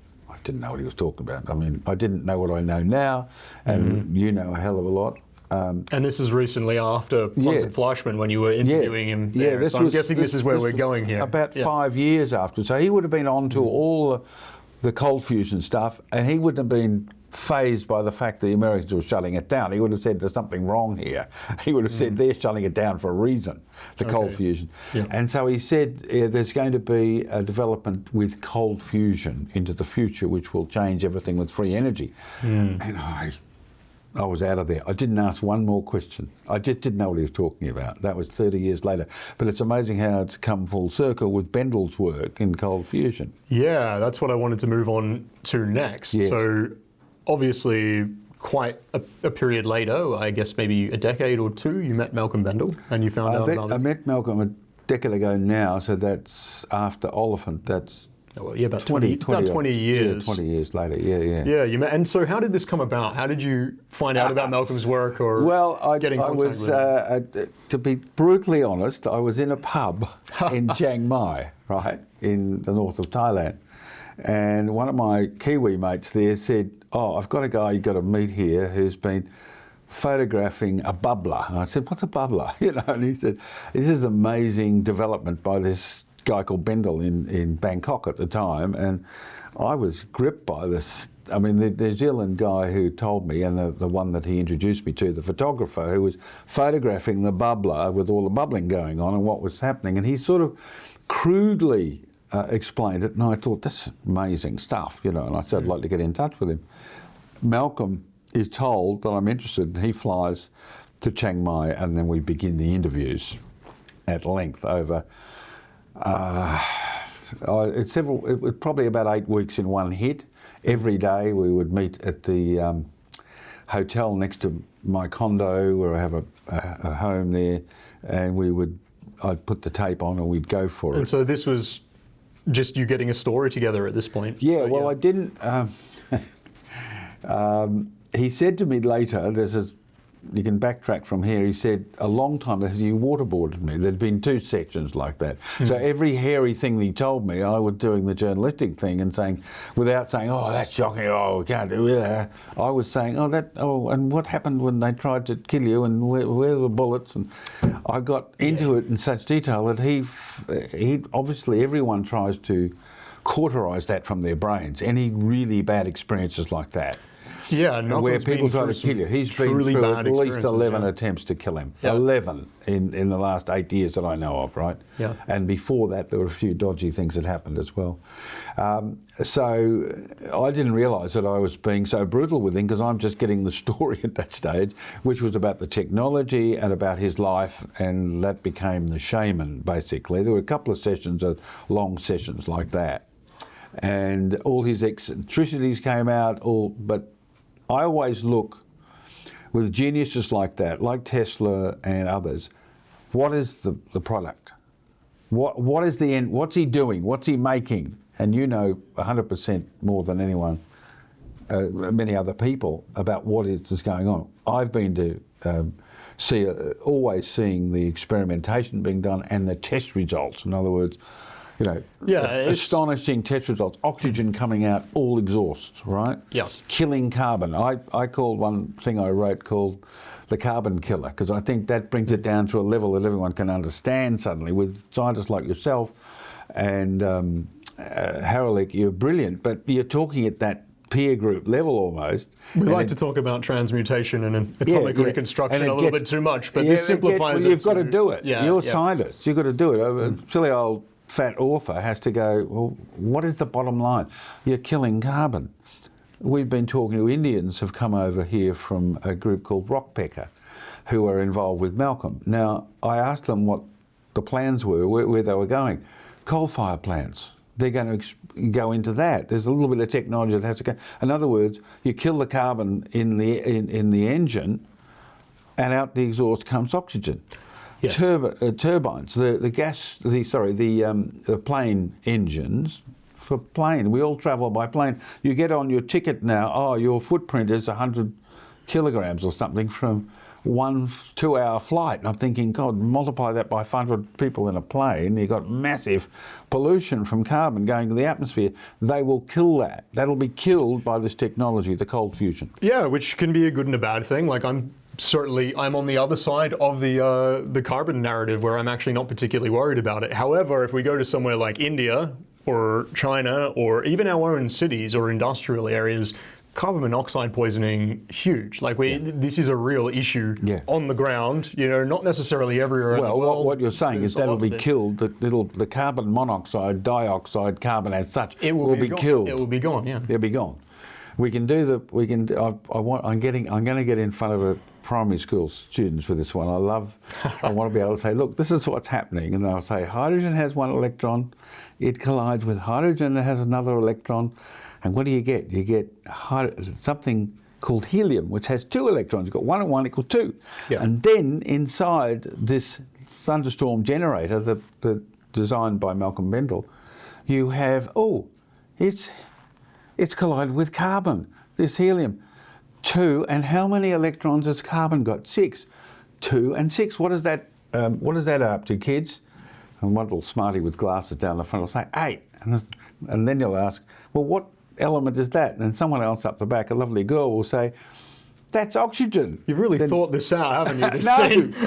S2: didn't know what he was talking about. I mean, I didn't know what I know now, and you know a hell of a lot.
S3: And this is recently after Ponson Fleischmann, when you were interviewing him there.
S2: Yeah,
S3: so I'm guessing this is where we're going here.
S2: About 5 years after. So he would have been on to all the cold fusion stuff, and he wouldn't have been fazed by the fact that the Americans were shutting it down. He would have said there's something wrong here. He would have said they're shutting it down for a reason, the cold fusion. Yeah. And so he said there's going to be a development with cold fusion into the future which will change everything with free energy. And I was out of there. I didn't ask one more question. I just didn't know what he was talking about. That was 30 years later. But it's amazing how it's come full circle with Bendall's work in cold fusion.
S3: Yeah, that's what I wanted to move on to next.
S2: Yes.
S3: So obviously quite a period later, I guess maybe a decade or two, you met Malcolm Bendall and you found out about
S2: I met Malcolm a decade ago now, so that's after Oliphant. That's
S3: about 20 years.
S2: Yeah, 20 years later, yeah.
S3: Yeah, you met. And so how did this come about? How did you find out about Malcolm's work or get in contact with him?
S2: To be brutally honest, I was in a pub in Chiang Mai, right, in the north of Thailand. And one of my Kiwi mates there said, I've got a guy you've got to meet here who's been photographing a bubbler. And I said, what's a bubbler? And he said, this is an amazing development by this guy called Bendall in Bangkok at the time, and I was gripped by this. I mean, the New Zealand guy who told me, and the one that he introduced me to, the photographer who was photographing the bubbler with all the bubbling going on and what was happening, and he sort of crudely explained it, and I thought, that's amazing stuff, and I said, I'd like to get in touch with him. Malcolm is told that I'm interested, and he flies to Chiang Mai, and then we begin the interviews at length over it was probably about 8 weeks in one hit. Every day we would meet at the hotel next to my condo, where I have a home there, and I'd put the tape on and we'd go for it.
S3: And so this was just you getting a story together at this point?
S2: Yeah, I didn't. He said to me later, you can backtrack from here, he said, a long time ago, you waterboarded me. There'd been 2 sections like that. So every hairy thing that he told me, I was doing the journalistic thing and saying, without saying, that's shocking, we can't do that. I was saying, and what happened when they tried to kill you, and where are the bullets? And I got into it in such detail that he obviously everyone tries to cauterize that from their brains. Any really bad experiences like that.
S3: Yeah,
S2: where people try to kill you. He's been through at least 11 attempts to kill him. Yeah. 11 in the last 8 years that I know of, right?
S3: Yeah.
S2: And before that, there were a few dodgy things that happened as well. So I didn't realise that I was being so brutal with him, because I'm just getting the story at that stage, which was about the technology and about his life, and that became the Shaman, basically. There were a couple of sessions, long sessions like that. And all his eccentricities came out, but I always look, with geniuses like that, like Tesla and others, what is the product? What is the end? What's he doing? What's he making? And 100% more than anyone, many other people, about what is going on. I've been to always seeing the experimentation being done and the test results. In other words, astonishing test results. Oxygen coming out, all exhaust, right?
S3: Yeah.
S2: Killing carbon. I called one thing I wrote called the carbon killer, because I think that brings it down to a level that everyone can understand suddenly. With scientists like yourself and Haralick, you're brilliant, but you're talking at that peer group level almost.
S3: We like to talk about transmutation and atomic reconstruction a little bit too much, but this simplifies it.
S2: You've got to do it. You're scientists. You've got to do it. Silly old fat author has to go, well, what is the bottom line? You're killing carbon. We've been talking to Indians who've come over here from a group called Rockpecker, who are involved with Malcolm. Now, I asked them what the plans were, where they were going. Coal-fired plants. they're going to go into that. There's a little bit of technology that has to go. In other words, you kill the carbon in the engine, and out the exhaust comes oxygen.
S3: Yes.
S2: Turbines, the plane engines. For plane, we all travel by plane. You get on your ticket now. Oh, your footprint is 100 kilograms or something from 1 2-hour flight. And I'm thinking, God, multiply that by 500 people in a plane. You've got massive pollution from carbon going to the atmosphere. They will kill that. That'll be killed by this technology, the cold fusion.
S3: Yeah, which can be a good and a bad thing. Like I'm on the other side of the carbon narrative where I'm actually not particularly worried about it. However, if we go to somewhere like India or China or even our own cities or industrial areas, carbon monoxide poisoning, huge. Like this is a real issue on the ground, not necessarily everywhere in the world.
S2: Well, what you're saying is that'll be killed. The carbon monoxide, dioxide, carbon as such will be killed.
S3: It will be gone, yeah.
S2: It'll be gone. We can do I'm going to get in front of a primary school students for this one. I want to be able to say, look, this is what's happening. And they'll say, hydrogen has one electron. It collides with hydrogen that has another electron. And what do you get? You get something called helium, which has 2 electrons. You've got 1 and 1 equals 2. Yeah. And then inside this thunderstorm generator, the designed by Malcolm Bendall, you have, it's collided with carbon, this helium. 2, and how many electrons has carbon got? 6. 2 and 6. What is that up to, kids? And one little smarty with glasses down the front will say 8. And then you'll ask, well, what element is that? And someone else up the back, a lovely girl, will say, that's oxygen.
S3: You've really thought this out, haven't you?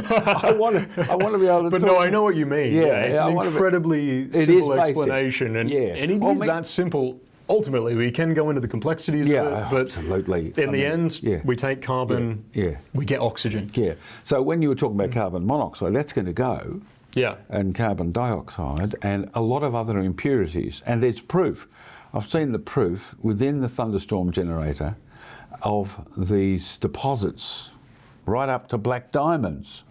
S2: I want to be able to
S3: But
S2: talk.
S3: No, I know what you mean. Yeah, it's an incredibly simple explanation. And it is that simple. Ultimately, we can go into the complexities of it, but
S2: absolutely.
S3: In the end, we take carbon, we get oxygen.
S2: Yeah. So when you were talking about carbon monoxide, that's going to go.
S3: Yeah.
S2: And carbon dioxide and a lot of other impurities. And there's proof. I've seen the proof within the thunderstorm generator of these deposits right up to black diamonds.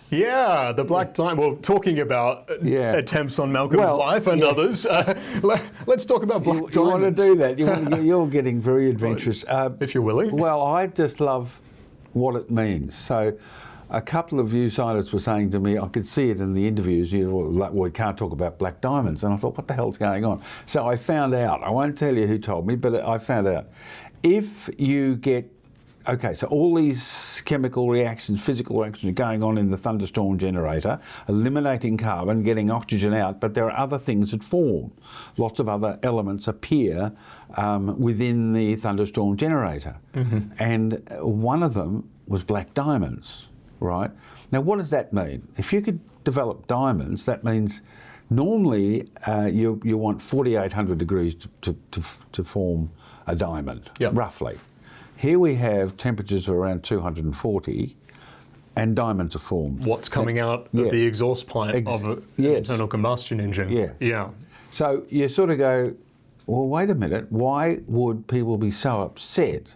S3: Yeah, the black diamond. Well, talking about attempts on Malcolm's life and others, let's talk about black diamond.
S2: You want to do that? You're getting very adventurous.
S3: If you're willing.
S2: Well, I just love what it means. So a couple of you scientists were saying to me, I could see it in the interviews, we can't talk about black diamonds. And I thought, what the hell's going on? So I found out. I won't tell you who told me, but I found out. If you get so all these chemical reactions, physical reactions are going on in the thunderstorm generator, eliminating carbon, getting oxygen out, but there are other things that form. Lots of other elements appear within the thunderstorm generator. Mm-hmm. And one of them was black diamonds, right? Now, what does that mean? If you could develop diamonds, that means normally you want 4,800 degrees to form a diamond, roughly. Here we have temperatures of around 240 and diamonds are formed.
S3: What's coming out of the exhaust pipe of an internal combustion engine. Yeah.
S2: So you sort of go, well, wait a minute, why would people be so upset?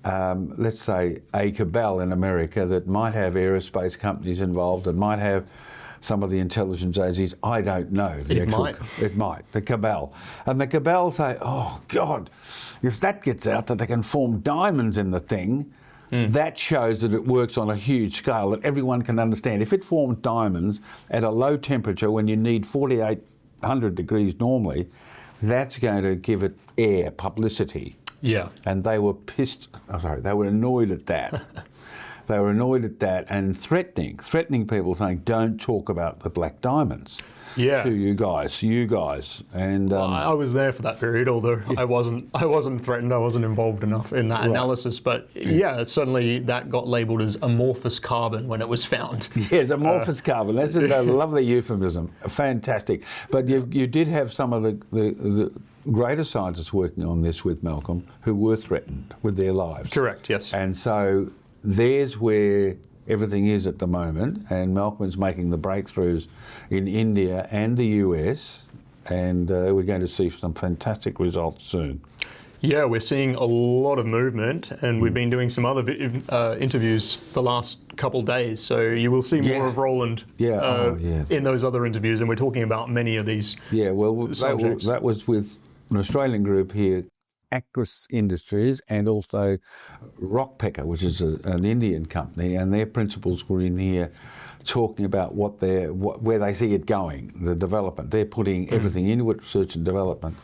S2: Let's say a cabal in America that might have aerospace companies involved, that might have some of the intelligence agencies, I don't know. It might, the cabal. And the cabal say, oh God, if that gets out that they can form diamonds in the thing, that shows that it works on a huge scale that everyone can understand. If it forms diamonds at a low temperature when you need 4,800 degrees normally, that's going to give it air, publicity. Yeah. And they were they were annoyed at that. They were annoyed at that and threatening people, saying, "Don't talk about the black diamonds to you guys." And
S3: I was there for that period, although I wasn't threatened. I wasn't involved enough in that analysis. But certainly that got labelled as amorphous carbon when it was found.
S2: Yes, amorphous carbon. That's a lovely euphemism. Fantastic. But you did have some of the greater scientists working on this with Malcolm who were threatened with their lives.
S3: Correct. Yes.
S2: And so there's where everything is at the moment, and Malcolm is making the breakthroughs in India and the US, and we're going to see some fantastic results soon.
S3: Yeah, we're seeing a lot of movement, and we've been doing some other interviews the last couple days. So you will see more of Roland in those other interviews, and we're talking about many of these subjects.
S2: That was with an Australian group here, Acris Industries, and also Rockpecker, which is an Indian company, and their principals were in here talking about where they see it going, the development. They're putting everything into it, research and development.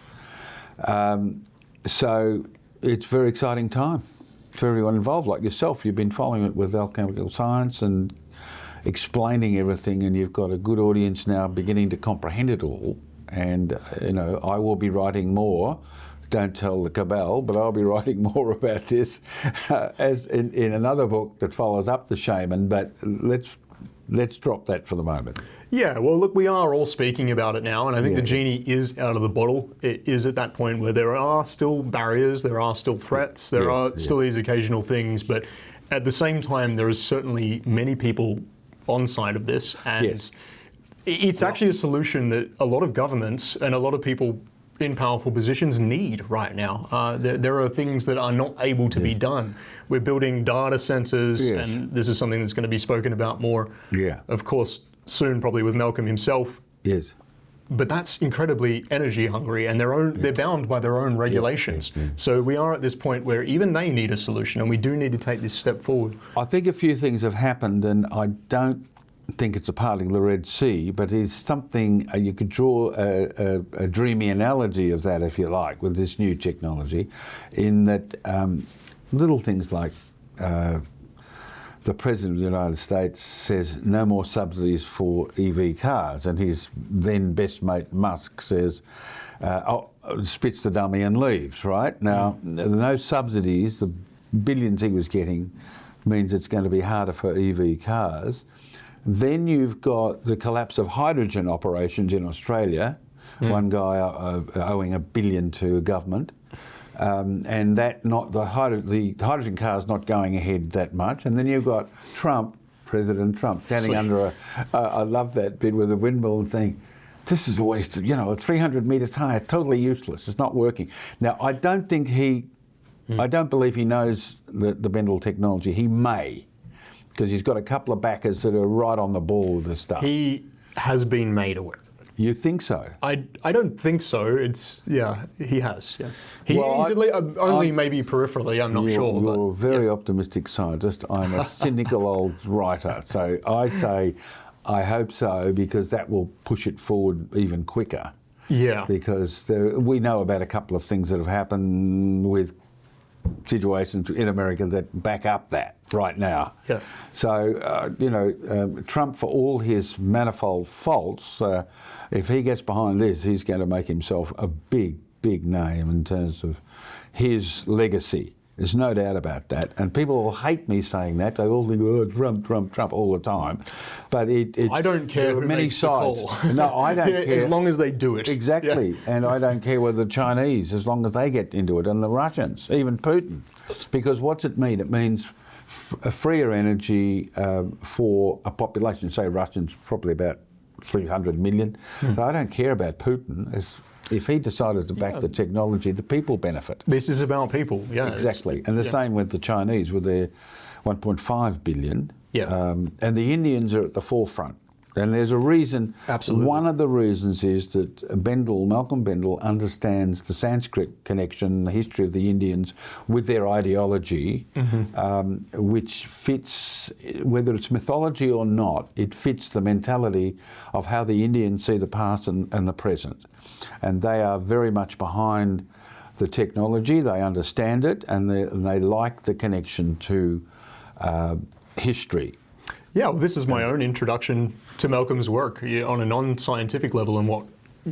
S2: So it's a very exciting time for everyone involved. Like yourself, you've been following it with alchemical science and explaining everything, and you've got a good audience now beginning to comprehend it all. And I will be writing more. Don't tell the cabal, but I'll be writing more about this as in another book that follows up the Shaman. But let's drop that for the moment.
S3: Yeah, well, look, we are all speaking about it now, and I think the genie is out of the bottle. It is at that point where there are still barriers, there are still threats, there are still these occasional things, but at the same time, there is certainly many people on side of this, and it's actually a solution that a lot of governments and a lot of people in powerful positions need right now. There are things that are not able to be done. We're building data centers, and this is something that's going to be spoken about more, of course, soon probably with Malcolm himself.
S2: Yes.
S3: But that's incredibly energy hungry, and they're bound by their own regulations. So we are at this point where even they need a solution, and we do need to take this step forward.
S2: I think a few things have happened, and I don't think it's a parting of the Red Sea, but it's something you could draw a dreamy analogy of that, if you like, with this new technology, in that little things like the President of the United States says no more subsidies for EV cars, and his then best mate Musk says, spits the dummy and leaves, right? Now, no subsidies, the billions he was getting means it's going to be harder for EV cars. Then you've got the collapse of hydrogen operations in Australia, one guy owing $1 billion to government. And the hydrogen car is not going ahead that much. And then you've got President Trump, standing under I love that bit with the windmill and saying, this is a waste of, a 300 metre tyre, totally useless, it's not working. Now, I don't believe he knows the Bendall technology. He may, because he's got a couple of backers that are right on the ball with this stuff.
S3: He has been made aware.
S2: You think so?
S3: I don't think so. He has. Yeah. Only maybe peripherally. I'm not sure.
S2: You're a very optimistic scientist. I'm a cynical old writer. So I say, I hope so, because that will push it forward even quicker.
S3: Yeah.
S2: Because we know about a couple of things that have happened with situations in America that back up that right now.
S3: Yeah.
S2: So, Trump, for all his manifold faults, if he gets behind this, he's going to make himself a big, big name in terms of his legacy. There's no doubt about that. And people will hate me saying that. They all think, Trump, Trump, Trump all the time. But I
S3: don't care who
S2: many
S3: makes
S2: sides.
S3: the call.
S2: No, I don't care.
S3: As long as they do it.
S2: Exactly. Yeah. And I don't care whether the Chinese, as long as they get into it, and the Russians, even Putin. Because what's it mean? It means a freer energy for a population. Say Russians probably about 300 million. So I don't care about Putin. If he decided to back the technology, the people benefit.
S3: This is about people,
S2: Exactly. And the same with the Chinese with their 1.5 billion.
S3: Yeah.
S2: And the Indians are at the forefront. And there's a reason.
S3: Absolutely.
S2: One of the reasons is that Malcolm Bendall understands the Sanskrit connection, the history of the Indians with their ideology, which fits, whether it's mythology or not, it fits the mentality of how the Indians see the past and the present. And they are very much behind the technology, they understand it, and they like the connection to history.
S3: Yeah, well, this is my own introduction to Malcolm's work on a non-scientific level, and what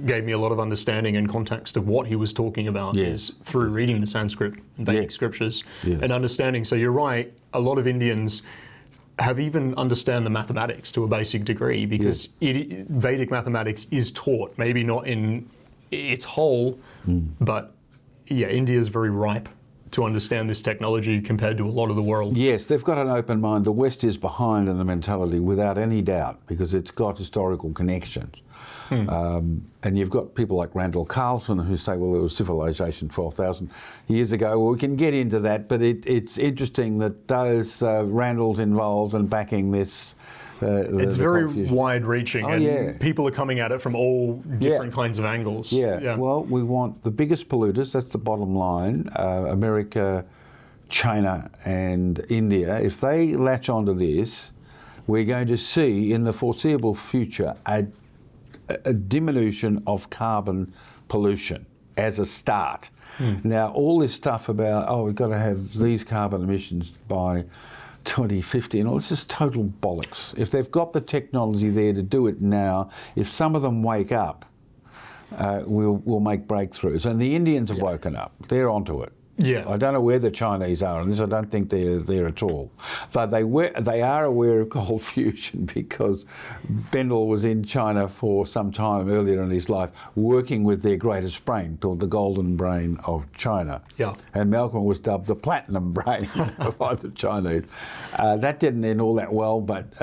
S3: gave me a lot of understanding and context of what he was talking about is through reading the Sanskrit and Vedic scriptures and understanding. So you're right, a lot of Indians have even understand the mathematics to a basic degree, because Vedic mathematics is taught, maybe not in its whole, but India is very ripe to understand this technology compared to a lot of the world.
S2: Yes, they've got an open mind. The West is behind in the mentality without any doubt because it's got historical connections. And you've got people like Randall Carlson who say, well, there was civilization 12,000 years ago. Well, we can get into that, but it's interesting that those Randall's involved in backing this.
S3: It's very wide-reaching, and people are coming at it from all different kinds of angles.
S2: Yeah, well, we want the biggest polluters, that's the bottom line, America, China and India. If they latch onto this, we're going to see in the foreseeable future a diminution of carbon pollution as a start. Now, all this stuff about, we've got to have these carbon emissions by 2050 and all this is total bollocks. If they've got the technology there to do it now, if some of them wake up, we'll make breakthroughs. And the Indians have woken up. They're onto it.
S3: Yeah.
S2: I don't know where the Chinese are on this. I don't think they're there at all. Though they are aware of cold fusion because Bendall was in China for some time earlier in his life working with their greatest brain called the golden brain of China.
S3: Yeah.
S2: And Malcolm was dubbed the platinum brain by the Chinese. That didn't end all that well, but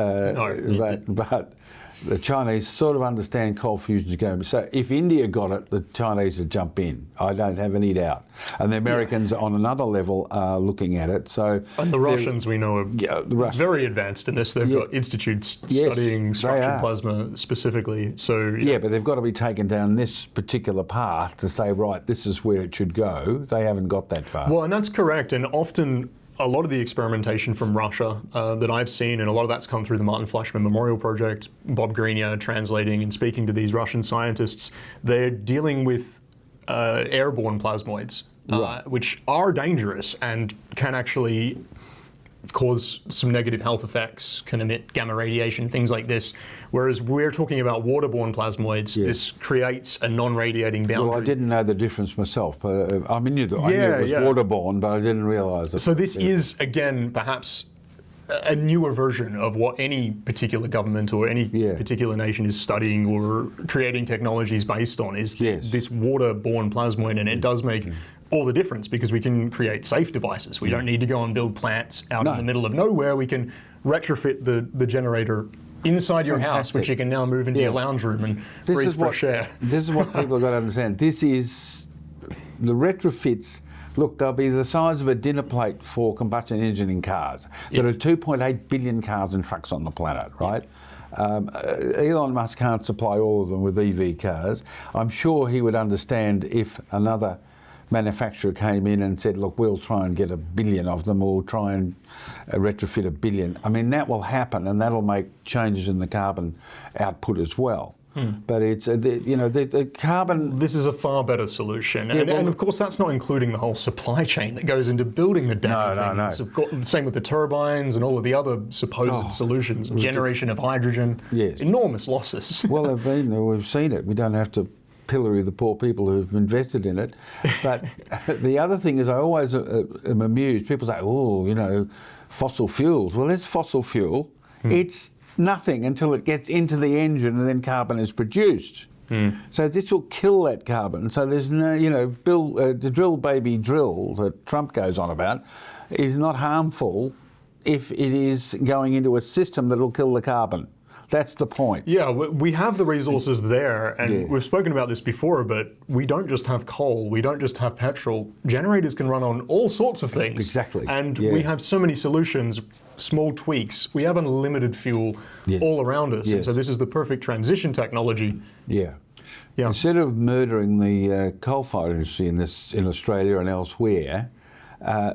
S2: the Chinese sort of understand cold fusion is going to be. So if India got it, the Chinese would jump in. I don't have any doubt. And the Americans on another level are looking at it. So
S3: and the Russians, we know, are very advanced in this. They've got institutes studying structured plasma specifically. So
S2: but they've got to be taken down this particular path to say, right, this is where it should go. They haven't got that far.
S3: Well, and that's correct. And often a lot of the experimentation from Russia that I've seen, and a lot of that's come through the Martin Fleischmann Memorial Project, Bob Greenyer translating and speaking to these Russian scientists, they're dealing with airborne plasmoids, which are dangerous and can actually cause some negative health effects, can emit gamma radiation, things like this. Whereas we're talking about waterborne plasmoids, this creates a non-radiating boundary.
S2: Well, I didn't know the difference myself, but I knew it was waterborne, but I didn't realise it.
S3: So this is, again, perhaps a newer version of what any particular government or any particular nation is studying or creating technologies based on, is this waterborne plasmoid, and it does make all the difference because we can create safe devices. We don't need to go and build plants out in the middle of nowhere. We can retrofit the generator inside your house, which you can now move into your lounge room and breathe fresh air.
S2: This is what people have got to understand. This is the retrofits. Look, they'll be the size of a dinner plate for combustion engine in cars. There are 2.8 billion cars and trucks on the planet, right? Elon Musk can't supply all of them with EV cars. I'm sure he would understand if another manufacturer came in and said, look, we'll try and get 1 billion of them, or we'll try and retrofit 1 billion. I mean, that will happen, and that'll make changes in the carbon output as well. But it's, the carbon...
S3: This is a far better solution. And of course, that's not including the whole supply chain that goes into building the damn things. Of course, same with the turbines and all of the other supposed solutions. Generation of hydrogen. Enormous losses.
S2: Well, we've seen it. We don't have to pillory the poor people who've invested in it. But the other thing is, I always am amused. People say, fossil fuels. Well, there's fossil fuel. It's nothing until it gets into the engine and then carbon is produced. So this will kill that carbon. So there's no, the drill baby drill that Trump goes on about is not harmful if it is going into a system that will kill the carbon. That's the point.
S3: Yeah, we have the resources there, and we've spoken about this before, but we don't just have coal, we don't just have petrol. Generators can run on all sorts of things.
S2: Exactly.
S3: And we have so many solutions, small tweaks. We have unlimited fuel all around us, and so this is the perfect transition technology.
S2: Instead of murdering the coal-fired industry in Australia and elsewhere,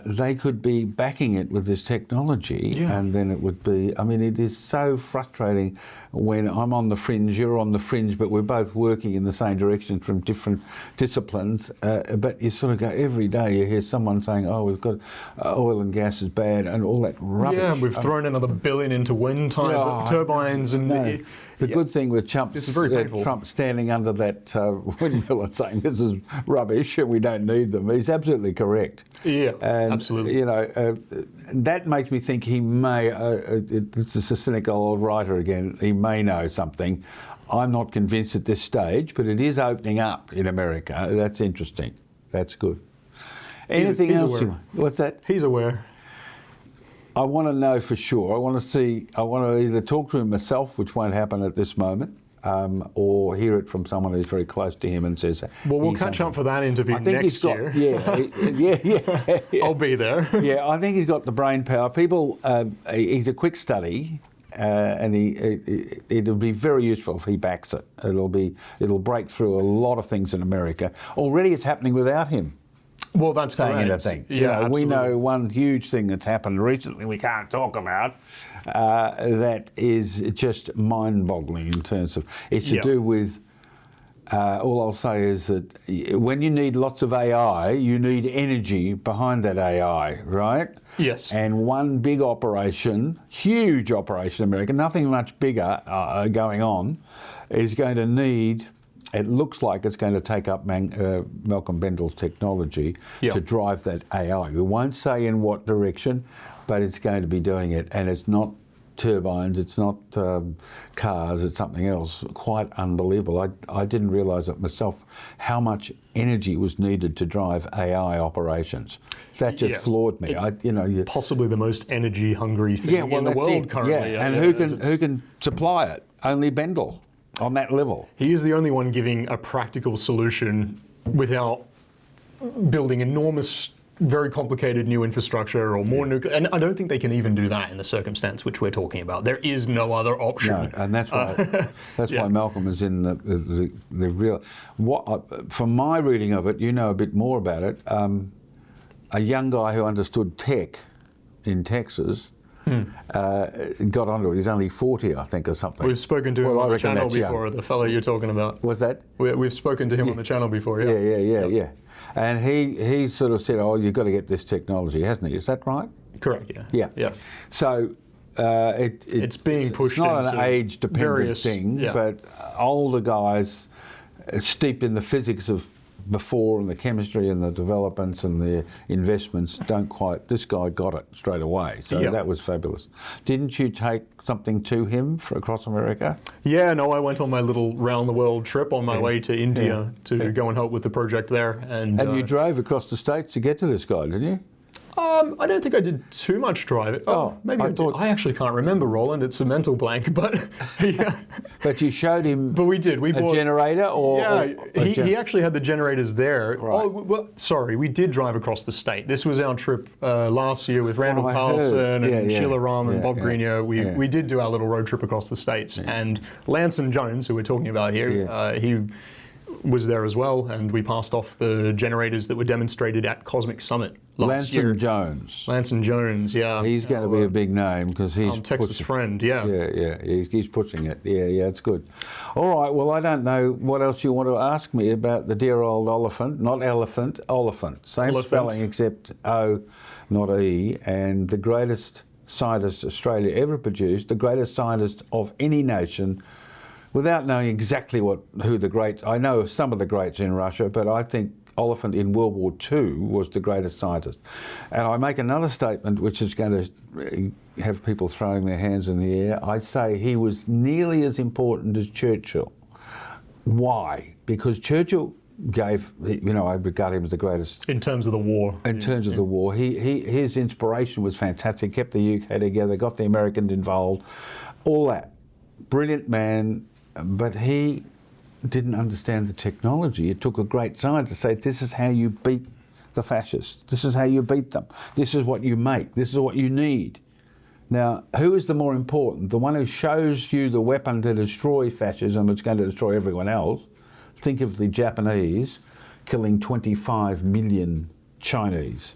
S2: they could be backing it with this technology, and then it would be, it is so frustrating when I'm on the fringe, you're on the fringe, but we're both working in the same direction from different disciplines, but you sort of go, every day you hear someone saying, we've got oil and gas is bad and all that rubbish.
S3: Yeah, we've thrown another $1 billion into wind turbines. And
S2: the good thing with Trump standing under that windmill and saying this is rubbish and we don't need them, he's absolutely correct. And,
S3: absolutely.
S2: That makes me think he may, this is a cynical old writer again, he may know something. I'm not convinced at this stage, but it is opening up in America. That's interesting. That's good. Anything
S3: he's
S2: else?
S3: aware.
S2: What's that?
S3: He's aware.
S2: I want to know for sure. I want to either talk to him myself, which won't happen at this moment, or hear it from someone who's very close to him and says.
S3: Well, we'll catch up for that interview
S2: I think
S3: next year.
S2: Yeah.
S3: I'll be there.
S2: Yeah, I think he's got the brain power. People, he's a quick study, and it'll be very useful if he backs it. It'll break through a lot of things in America. Already, it's happening without him.
S3: Well, that's
S2: saying
S3: correct.
S2: anything.
S3: Yeah,
S2: we
S3: absolutely.
S2: know one huge thing that's happened recently we can't talk about that is just mind-boggling in terms of it's to do with. All I'll say is that when you need lots of AI, you need energy behind that AI, right?
S3: Yes.
S2: And one big operation, huge operation in America, nothing much bigger going on, is going to need. It looks like it's going to take up Malcolm Bendall's technology to drive that AI. We won't say in what direction, but it's going to be doing it. And it's not turbines, it's not cars, it's something else. Quite unbelievable. I didn't realise it myself how much energy was needed to drive AI operations. That just floored me.
S3: Possibly the most energy-hungry thing in the world currently.
S2: Yeah. And who can supply it? Only Bendall. On that level.
S3: He is the only one giving a practical solution without building enormous, very complicated new infrastructure or more nuclear. And I don't think they can even do that in the circumstance which we're talking about. There is no other option.
S2: No, and that's why why Malcolm is in the real. From my reading of it, you know a bit more about it. A young guy who understood tech in Texas. Got onto it. He's only 40, I think, or something.
S3: We've spoken to him on the channel before, the fellow you're talking about.
S2: Was that?
S3: We've spoken to him on the channel before,
S2: Yeah. And he sort of said, oh, you've got to get this technology, hasn't he? Is that right?
S3: Correct, yeah.
S2: Yeah. So it's
S3: being pushed
S2: it's not
S3: into
S2: an age-dependent thing, but older guys steeped in the physics of before and the chemistry and the developments and the investments don't quite. This guy got it straight away, so that was fabulous. Didn't you take something to him across America?
S3: Yeah, no, I went on my little round the world trip on my way to India to go and help with the project there. And
S2: you drove across the States to get to this guy, didn't you?
S3: I don't think I did too much driving. Maybe I did. I actually can't remember, Roland. It's a mental blank, but yeah.
S2: But you showed him.
S3: But we did. We bought
S2: a generator,
S3: he actually had the generators there.
S2: Right.
S3: Oh, well, sorry, we did drive across the state. This was our trip last year with Randall Carlson and Sheila Ram and Bob Greenyer. We did do our little road trip across the states, and Lanson Jones, who we're talking about here, he was there as well, and we passed off the generators that were demonstrated at Cosmic Summit last year. Lanson Jones, yeah.
S2: He's going to be a big name because he's
S3: Texas friend, yeah.
S2: Yeah. He's pushing it. Yeah, it's good. All right, well, I don't know what else you want to ask me about the dear old Oliphant, not elephant, Oliphant. Same spelling except O, not E, and the greatest scientist Australia ever produced, the greatest scientist of any nation. Without knowing exactly who the greats, I know some of the greats in Russia, but I think Oliphant in World War II was the greatest scientist. And I make another statement which is going to have people throwing their hands in the air. I say he was nearly as important as Churchill. Why? Because Churchill gave, I regard him as the greatest.
S3: In terms of the war.
S2: In terms of the war. His inspiration was fantastic, kept the UK together, got the Americans involved, all that. Brilliant man. But he didn't understand the technology. It took a great scientist to say, this is how you beat the fascists. This is how you beat them. This is what you make. This is what you need. Now, who is the more important? The one who shows you the weapon to destroy fascism, it's going to destroy everyone else. Think of the Japanese killing 25 million Chinese.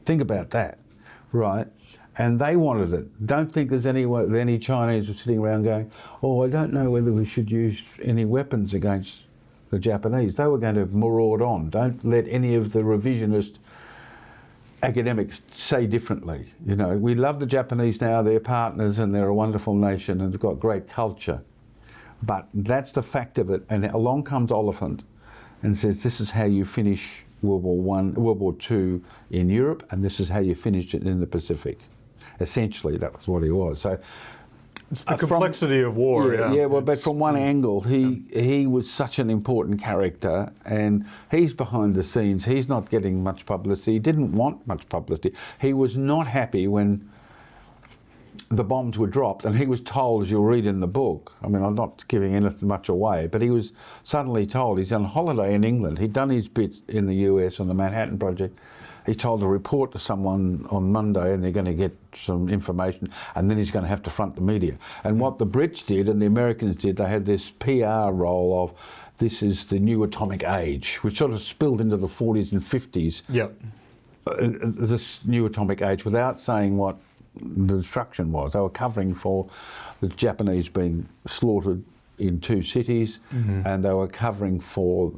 S2: Think about that, right? And they wanted it. Don't think there's any Chinese who are sitting around going, oh, I don't know whether we should use any weapons against the Japanese. They were going to maraud on. Don't let any of the revisionist academics say differently. We love the Japanese now, they're partners and they're a wonderful nation and they've got great culture. But that's the fact of it. And along comes Oliphant and says, this is how you finish World War II in Europe, and this is how you finished it in the Pacific. Essentially, that was what he was. So
S3: It's the complexity of war.
S2: Well, but from one angle, he was such an important character, and he's behind the scenes. He's not getting much publicity. He didn't want much publicity. He was not happy when the bombs were dropped, and he was told, as you'll read in the book, I mean, I'm not giving anything much away, but he was suddenly told, he's on holiday in England, he'd done his bit in the US on the Manhattan Project, he's told to report to someone on Monday and they're going to get some information, and then he's going to have to front the media. And what the Brits did and the Americans did, they had this PR role of, this is the new atomic age, which sort of spilled into the 40s and 50s.
S3: Yep.
S2: This new atomic age, without saying what the destruction was. They were covering for the Japanese being slaughtered in 2 cities, and they were covering for,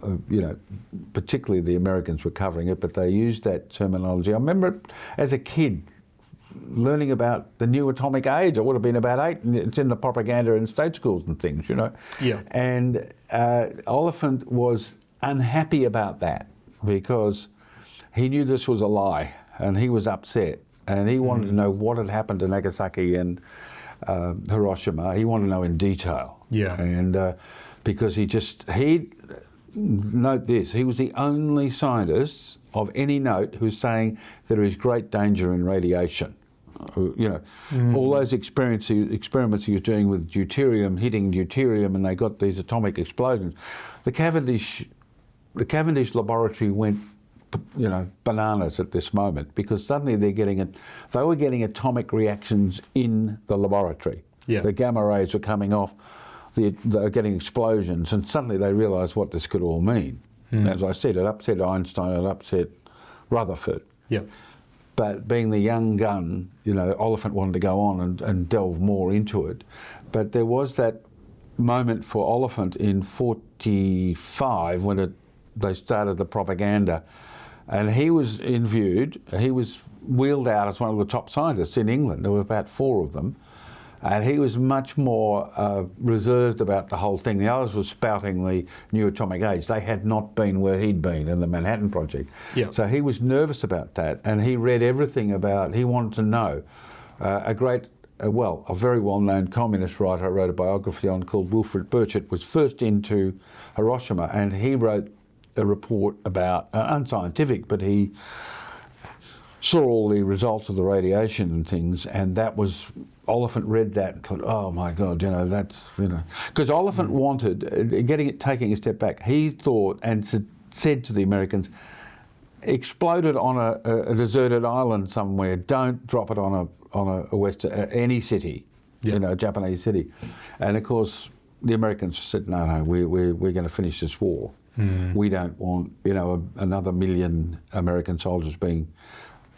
S2: particularly the Americans were covering it, but they used that terminology. I remember as a kid learning about the new atomic age. I would have been about 8, and it's in the propaganda in state schools and things,
S3: Yeah.
S2: And Oliphant was unhappy about that because he knew this was a lie, and he was upset. And he wanted to know what had happened to Nagasaki and Hiroshima. He wanted to know in detail.
S3: Yeah.
S2: And because note this, he was the only scientist of any note who's saying there is great danger in radiation. All those experiments he was doing with deuterium, hitting deuterium, and they got these atomic explosions. The Cavendish laboratory went bananas at this moment, because suddenly they were getting atomic reactions in the laboratory.
S3: Yeah.
S2: The gamma rays were coming off, they were getting explosions, and suddenly they realised what this could all mean. As I said, it upset Einstein, it upset Rutherford.
S3: Yeah.
S2: But being the young gun, Oliphant wanted to go on and delve more into it. But there was that moment for Oliphant in 1945 when they started the propaganda. And he was interviewed, he was wheeled out as one of the top scientists in England. There were about 4 of them. And he was much more reserved about the whole thing. The others were spouting the new atomic age. They had not been where he'd been in the Manhattan Project.
S3: Yeah.
S2: So he was nervous about that. And he read everything he wanted to know. A very well-known communist writer I wrote a biography on called Wilfred Burchett was first into Hiroshima, and he wrote a report about, unscientific, but he saw all the results of the radiation and things, and that was, Oliphant read that and thought, oh my God, that's, because Oliphant wanted, taking a step back, he thought and said to the Americans, explode it on a deserted island somewhere, don't drop it on any city, Japanese city. And of course, the Americans said, no, we're going to finish this war. We don't want, another 1 million American soldiers being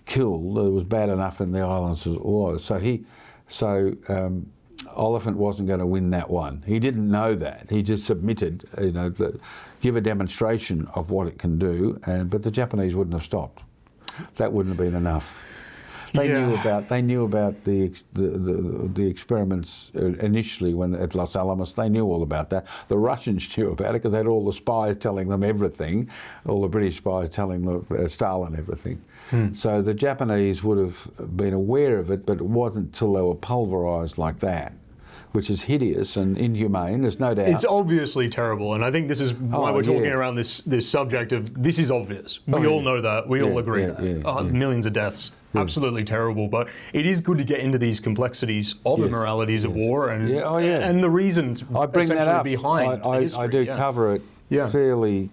S2: killed. It was bad enough in the islands as it was. So Oliphant wasn't going to win that one. He didn't know that. He just submitted, give a demonstration of what it can do, but the Japanese wouldn't have stopped. That wouldn't have been enough. They knew about the experiments initially when at Los Alamos. They knew all about that. The Russians knew about it because they had all the spies telling them everything, all the British spies telling Stalin everything. So the Japanese would have been aware of it, but it wasn't until they were pulverised like that, which is hideous and inhumane, there's no doubt.
S3: It's obviously terrible, and I think this is why we're talking around this subject of, this is obvious. We all know that, we all agree that. Millions of deaths, absolutely terrible, but it is good to get into these complexities of the moralities of war and and the reasons
S2: I bring that up.
S3: behind the history.
S2: I do cover it fairly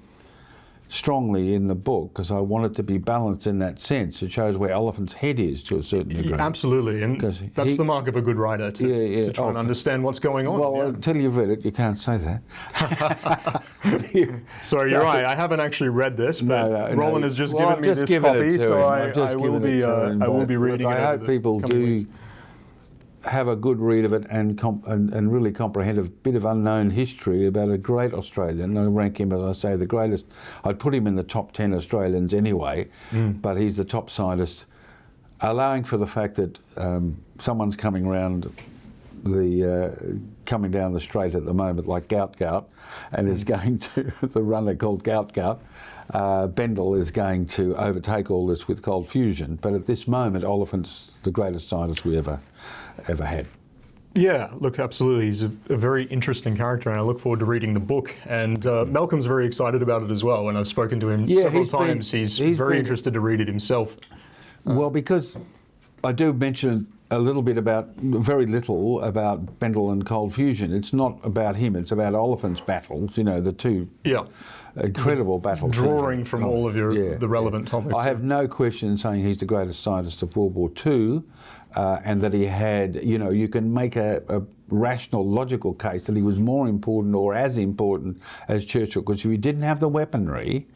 S2: strongly in the book because I want it to be balanced in that sense. It shows where Oliphant's head is to a certain degree.
S3: Absolutely, and that's the mark of a good writer, to try and understand what's going on.
S2: Well, until you've read it, you can't say that.
S3: Sorry, you're right. I haven't actually read this, but Roland has just given me this copy, so I will be reading it.
S2: I hope people do have a good read of it and really comprehend a bit of unknown history about a great Australian. I rank him, as I say, the greatest. I'd put him in the top 10 Australians anyway, but he's the top scientist, allowing for the fact that someone's coming down the straight at the moment, like Gout, and is going to, the runner called Gout, Bendall is going to overtake all this with cold fusion. But at this moment, Oliphant's the greatest scientist we ever had.
S3: Yeah, look, absolutely. He's a very interesting character, and I look forward to reading the book. And Malcolm's very excited about it as well. When I've spoken to him several times, he's very interested to read it himself.
S2: Well, because I do mention a little bit about, very little about Bendall and cold fusion. It's not about him, it's about Oliphant's battles, the two incredible battles.
S3: Drawing from all of the relevant topics.
S2: I have no question in saying he's the greatest scientist of World War II, and that he had, you can make a rational, logical case that he was more important or as important as Churchill, because if he didn't have the weaponry,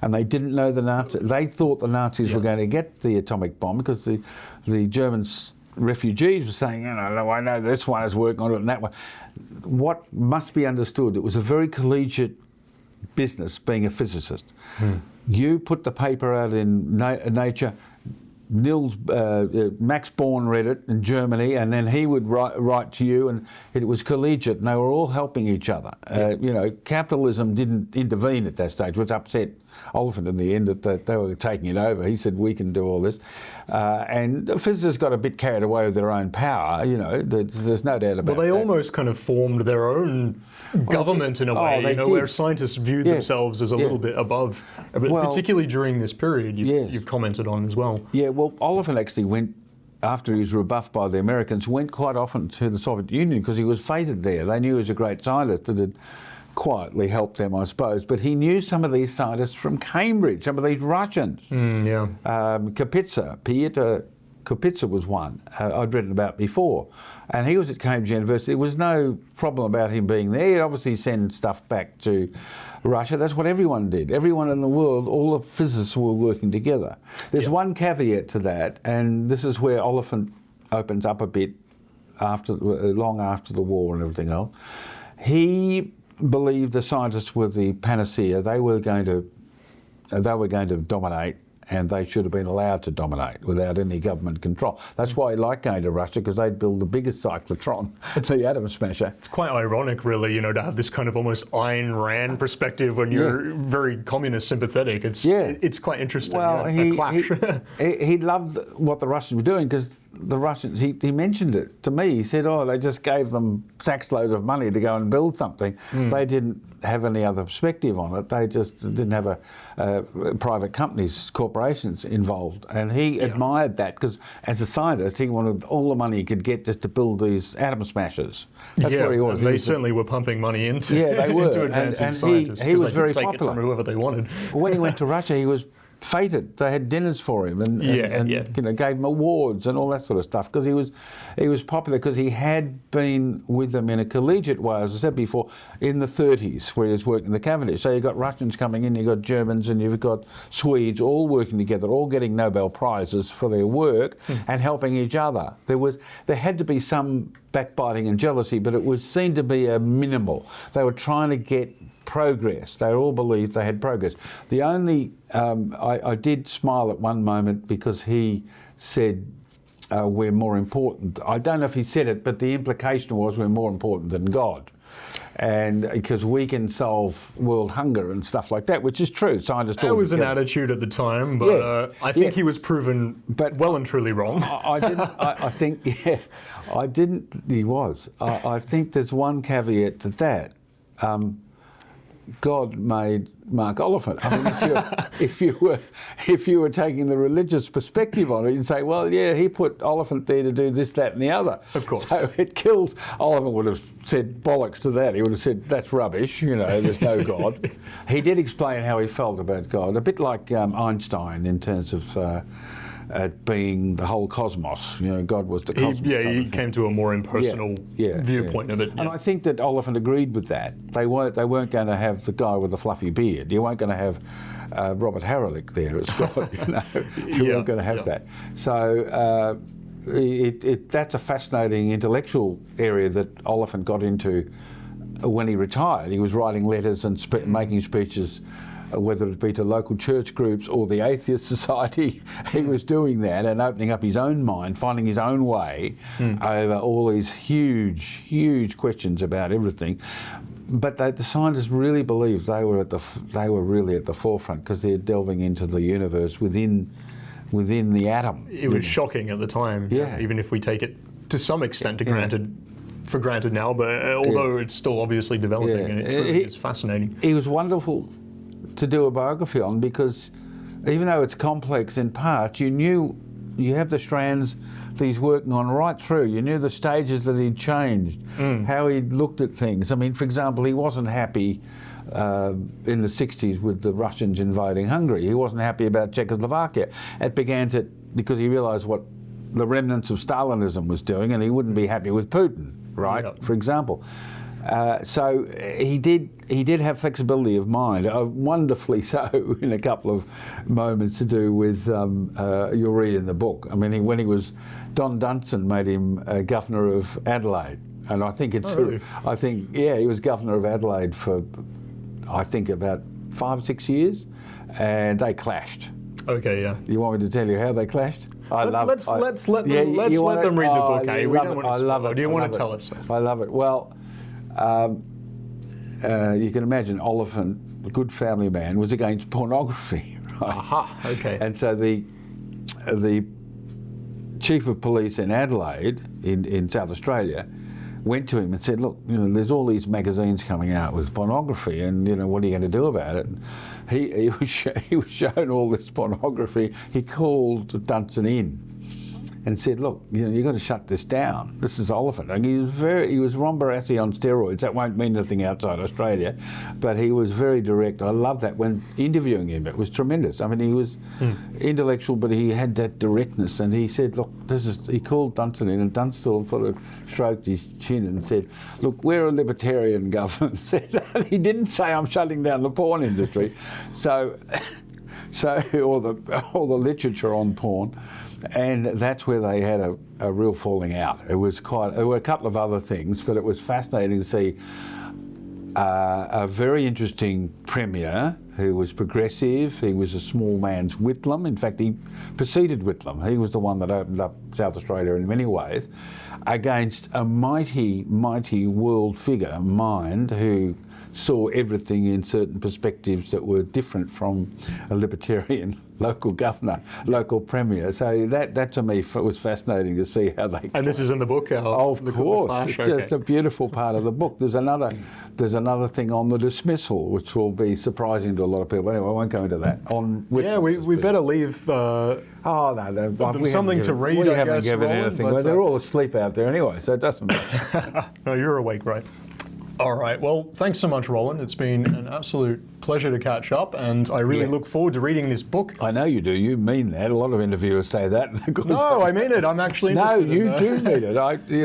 S2: and they didn't know the Nazis, they thought the Nazis were going to get the atomic bomb, because the Germans refugees were saying, I know this one is working on it and that one. What must be understood, it was a very collegiate business being a physicist. You put the paper out in Nature, Max Born read it in Germany, and then he would write to you, and it was collegiate, and they were all helping each other. Capitalism didn't intervene at that stage, which upset Oliphant in the end that they were taking it over. He said, we can do all this. And the physicists got a bit carried away with their own power, there's no doubt about that.
S3: Well, they almost kind of formed their own government in a way, where scientists viewed themselves as a little bit above, particularly during this period you've commented on as well.
S2: Yeah, well, Oliphant actually went, after he was rebuffed by the Americans, went quite often to the Soviet Union because he was feted there. They knew he was a great scientist that had quietly helped them, I suppose. But he knew some of these scientists from Cambridge, some of these Russians. Kapitsa, Piotr Kapitsa was one I'd written about before. And he was at Cambridge University. There was no problem about him being there. He'd obviously send stuff back to Russia. That's what everyone did. Everyone in the world, all the physicists were working together. There's one caveat to that, and this is where Oliphant opens up a bit long after the war and everything else. He believed the scientists were the panacea. They were going to dominate, and they should have been allowed to dominate without any government control. That's why he liked going to Russia, because they'd build the biggest cyclotron. It's the atom smasher.
S3: It's quite ironic, really, to have this kind of almost Ayn Rand perspective when you're very communist sympathetic. It's quite interesting.
S2: Well, he loved what the Russians were doing, because the Russians, he mentioned it to me. He said, they just gave them sacks loads of money to go and build something. They didn't have any other perspective on it. They just didn't have private companies, corporations involved. And he admired that, because as a scientist, he wanted all the money he could get just to build these atom smashers. That's what he was.
S3: They certainly were pumping money into,
S2: they were.
S3: into advancing
S2: and
S3: scientists.
S2: He was very
S3: take
S2: popular.
S3: It from whoever they wanted.
S2: When he went to Russia, he was feted. They had dinners for him and gave him awards and all that sort of stuff, because he was popular, because he had been with them in a collegiate way, as I said before, in the 30s, where he was working in the Cavendish. So you've got Russians coming in, you've got Germans, and you've got Swedes all working together, all getting Nobel Prizes for their work and helping each other. There had to be some backbiting and jealousy, but it was seen to be a minimal. They were trying to get progress. They all believed they had progress. The only, I did smile at one moment, because he said, we're more important. I don't know if he said it, but the implication was we're more important than God. And because we can solve world hunger and stuff like that, which is true. Scientists
S3: that was an attitude at the time, but I think he was proven well and truly wrong.
S2: I think he was. I think there's one caveat to that. God made Mark Oliphant. I mean, if you were taking the religious perspective on it, you'd say, well, he put Oliphant there to do this, that, and the other.
S3: Of course.
S2: So it kills. Oliphant would have said bollocks to that. He would have said, that's rubbish. There's no God. He did explain how he felt about God, a bit like Einstein in terms of being the whole cosmos. God was the cosmos.
S3: He came to a more impersonal viewpoint of it.
S2: And I think that Oliphant agreed with that. They weren't going to have the guy with the fluffy beard. You weren't going to have Robert Haralick there as God. You weren't going to have that. So that's a fascinating intellectual area that Oliphant got into when he retired. He was writing letters and making speeches, whether it be to local church groups or the Atheist Society. He was doing that and opening up his own mind, finding his own way over all these huge, huge questions about everything. But the scientists really believed they were really at the forefront, because they're delving into the universe within the atom.
S3: It was shocking at the time, even if we take it to some extent granted. for granted now, but although it's still obviously developing,
S2: Yeah.
S3: and it truly is fascinating.
S2: He was wonderful to do a biography on, because even though it's complex in parts, you have the strands that he's working on right through. You knew the stages that he'd changed, how he'd looked at things. I mean, for example, he wasn't happy in the 60s with the Russians invading Hungary. He wasn't happy about Czechoslovakia. It began to, because he realised what the remnants of Stalinism was doing, and he wouldn't be happy with Putin, right?
S3: Yep.
S2: For example. So he did have flexibility of mind, wonderfully so, in a couple of moments to do with, you'll read in the book. I mean, when he was, Don Dunstan made him governor of Adelaide. And I think it's,
S3: really?
S2: He was governor of Adelaide for, I think, about 5 or 6 years, and they clashed.
S3: Okay, yeah.
S2: You want me to tell you how they clashed?
S3: Let's let them read the book, eh? We don't want to
S2: I love
S3: spoil.
S2: it.
S3: Do you
S2: I
S3: want
S2: love
S3: to
S2: it.
S3: tell us?
S2: I love it. Well, you can imagine Oliphant, a good family man, was against pornography. Right?
S3: Aha, okay.
S2: And so the chief of police in Adelaide, in South Australia, went to him and said, look, there's all these magazines coming out with pornography, and what are you going to do about it? And he was shown all this pornography. He called Dunstan in and said, look, you've got to shut this down. This is Oliphant. And he was Ron Barassi on steroids. That won't mean anything outside Australia, but he was very direct. I love that. When interviewing him, it was tremendous. I mean, he was intellectual, but he had that directness. And he said, look, he called Dunstan in, and Dunstan sort of stroked his chin and said, look, we're a libertarian government. He didn't say, I'm shutting down the porn industry. So or the literature on porn. And that's where they had a real falling out. There were a couple of other things, but it was fascinating to see a very interesting premier who was progressive. He was a small man's Whitlam. In fact, he preceded Whitlam. He was the one that opened up South Australia in many ways, against a mighty, mighty world figure, Mind, who saw everything in certain perspectives that were different from a libertarian local governor, local premier. So that to me was fascinating to see how they.
S3: And this is in the book.
S2: Of course, it's just a beautiful part of the book. There's another thing on the dismissal, which will be surprising to a lot of people. Anyway, I won't go into that.
S3: We better leave. Something to read.
S2: We
S3: I
S2: haven't
S3: guess,
S2: given
S3: Roland,
S2: anything.
S3: but,
S2: Well, they're all asleep out there anyway, so it doesn't matter.
S3: No, you're awake, right? All right. Well, thanks so much, Roland. It's been an absolute pleasure to catch up, and I really look forward to reading this book.
S2: I know you do. You mean that. A lot of interviewers say that.
S3: No, I mean it. I'm actually
S2: No,
S3: interested
S2: you
S3: in
S2: do mean it.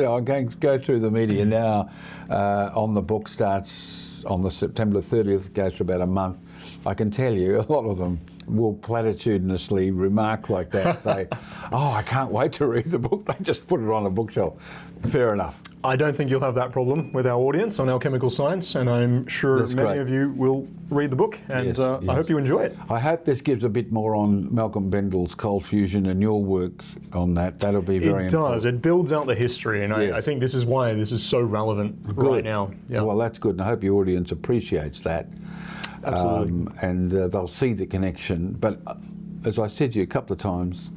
S2: I'm going to go through the media now. On the book starts on the September 30th. Goes for about a month. I can tell you, a lot of them will platitudinously remark like that, say, oh, I can't wait to read the book. They just put it on a bookshelf. Fair enough.
S3: I don't think you'll have that problem with our audience on Alchemical Science, and I'm sure
S2: That's
S3: many
S2: great.
S3: of you will read the book, and
S2: Yes,
S3: I
S2: yes.
S3: hope you enjoy it.
S2: I hope this gives a bit more on Malcolm Bendall's cold fusion and your work on that. That'll be very
S3: It
S2: important.
S3: does. It builds out the history, and
S2: Yes.
S3: I think this is why this is so relevant right now. Yeah,
S2: Well, that's good, and I hope your audience appreciates that.
S3: absolutely.
S2: And they'll see the connection. But as I said to you a couple of times,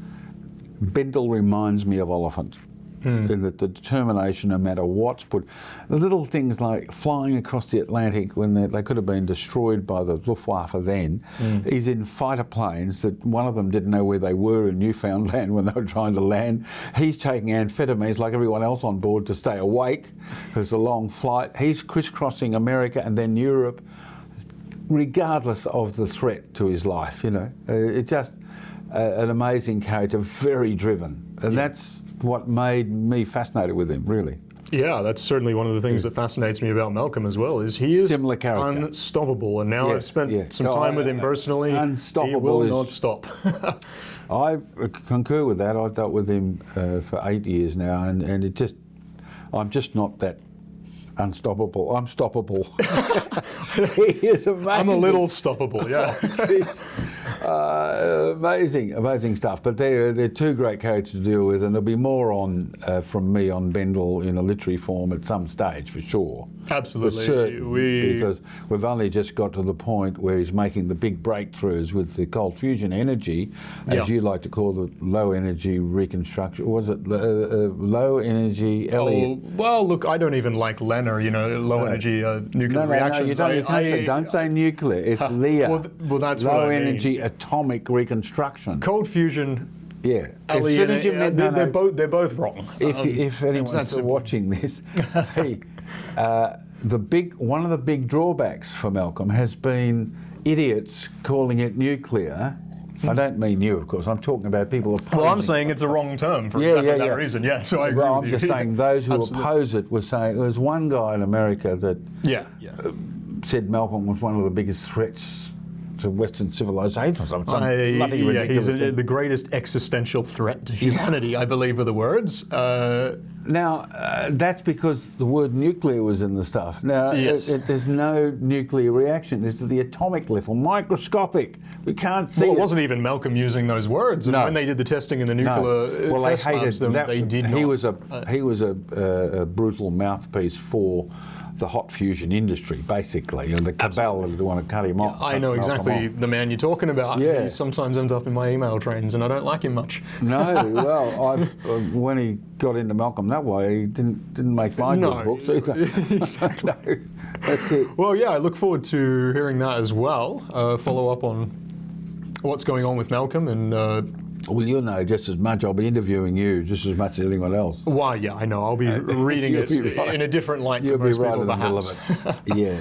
S2: Bendall reminds me of Oliphant. In that the determination, no matter what's put, the little things like flying across the Atlantic when they could have been destroyed by the Luftwaffe then, he's in fighter planes that one of them didn't know where they were in Newfoundland when they were trying to land. He's taking amphetamines like everyone else on board to stay awake. It's a long flight. He's crisscrossing America and then Europe, regardless of the threat to his life. It's just an amazing character, very driven, and that's what made me fascinated with him, really.
S3: Yeah, that's certainly one of the things that fascinates me about Malcolm as well, is he is
S2: Similar character.
S3: unstoppable. And now I've spent some
S2: No,
S3: time with him personally.
S2: unstoppable
S3: He will
S2: is-
S3: not stop.
S2: I concur with that. I've dealt with him for 8 years now, and I'm just not that unstoppable. I'm stoppable. He is amazing.
S3: I'm a little stoppable, yeah.
S2: Jeez. Amazing stuff. But they're two great characters to deal with, and there'll be more on from me on Bendall in a literary form at some stage for sure.
S3: Absolutely.
S2: For certain, because we've only just got to the point where he's making the big breakthroughs with the cold fusion energy, as you like to call the low energy reconstruction. Was it low energy Elliott?
S3: Oh, well, look, I don't even like Lenner, low energy nuclear reactions.
S2: No, you don't say nuclear. It's LEA.
S3: Well, that's
S2: low
S3: what I mean.
S2: energy atomic reconstruction.
S3: Cold fusion.
S2: Yeah.
S3: Elliott, they're both wrong.
S2: If anyone's still watching this, one of the big drawbacks for Malcolm has been idiots calling it nuclear. I don't mean you, of course. I'm talking about people opposing.
S3: Well, I'm saying it's a wrong term for exactly that reason. Yeah, so I agree
S2: Well,
S3: with
S2: I'm
S3: you.
S2: just saying those who oppose it were saying there's one guy in America that said Malcolm was one of the biggest threats to Western civilization or something. Bloody ridiculous
S3: he's
S2: thing.
S3: the greatest existential threat to humanity, I believe, are the words.
S2: Now, that's because the word nuclear was in the stuff. Now, there's no nuclear reaction. It's at the atomic level, microscopic. We can't see
S3: it wasn't even Malcolm using those words. And when they did the testing in the nuclear test labs, they did not.
S2: He was a brutal mouthpiece for the hot fusion industry, basically, and the cabal that want to cut him off.
S3: I know exactly the man you're talking about.
S2: Yeah.
S3: He sometimes ends up in my email trains, and I don't like him much.
S2: No, well, when he got into Malcolm that way, he didn't make my good books either.
S3: Exactly.
S2: No, that's it.
S3: Well, yeah, I look forward to hearing that as well. Follow up on what's going on with Malcolm and.
S2: Well, you'll know just as much. I'll be interviewing you just as much as anyone else.
S3: Why, yeah, I know. I'll be reading it in a different light to most people, perhaps.
S2: Yeah.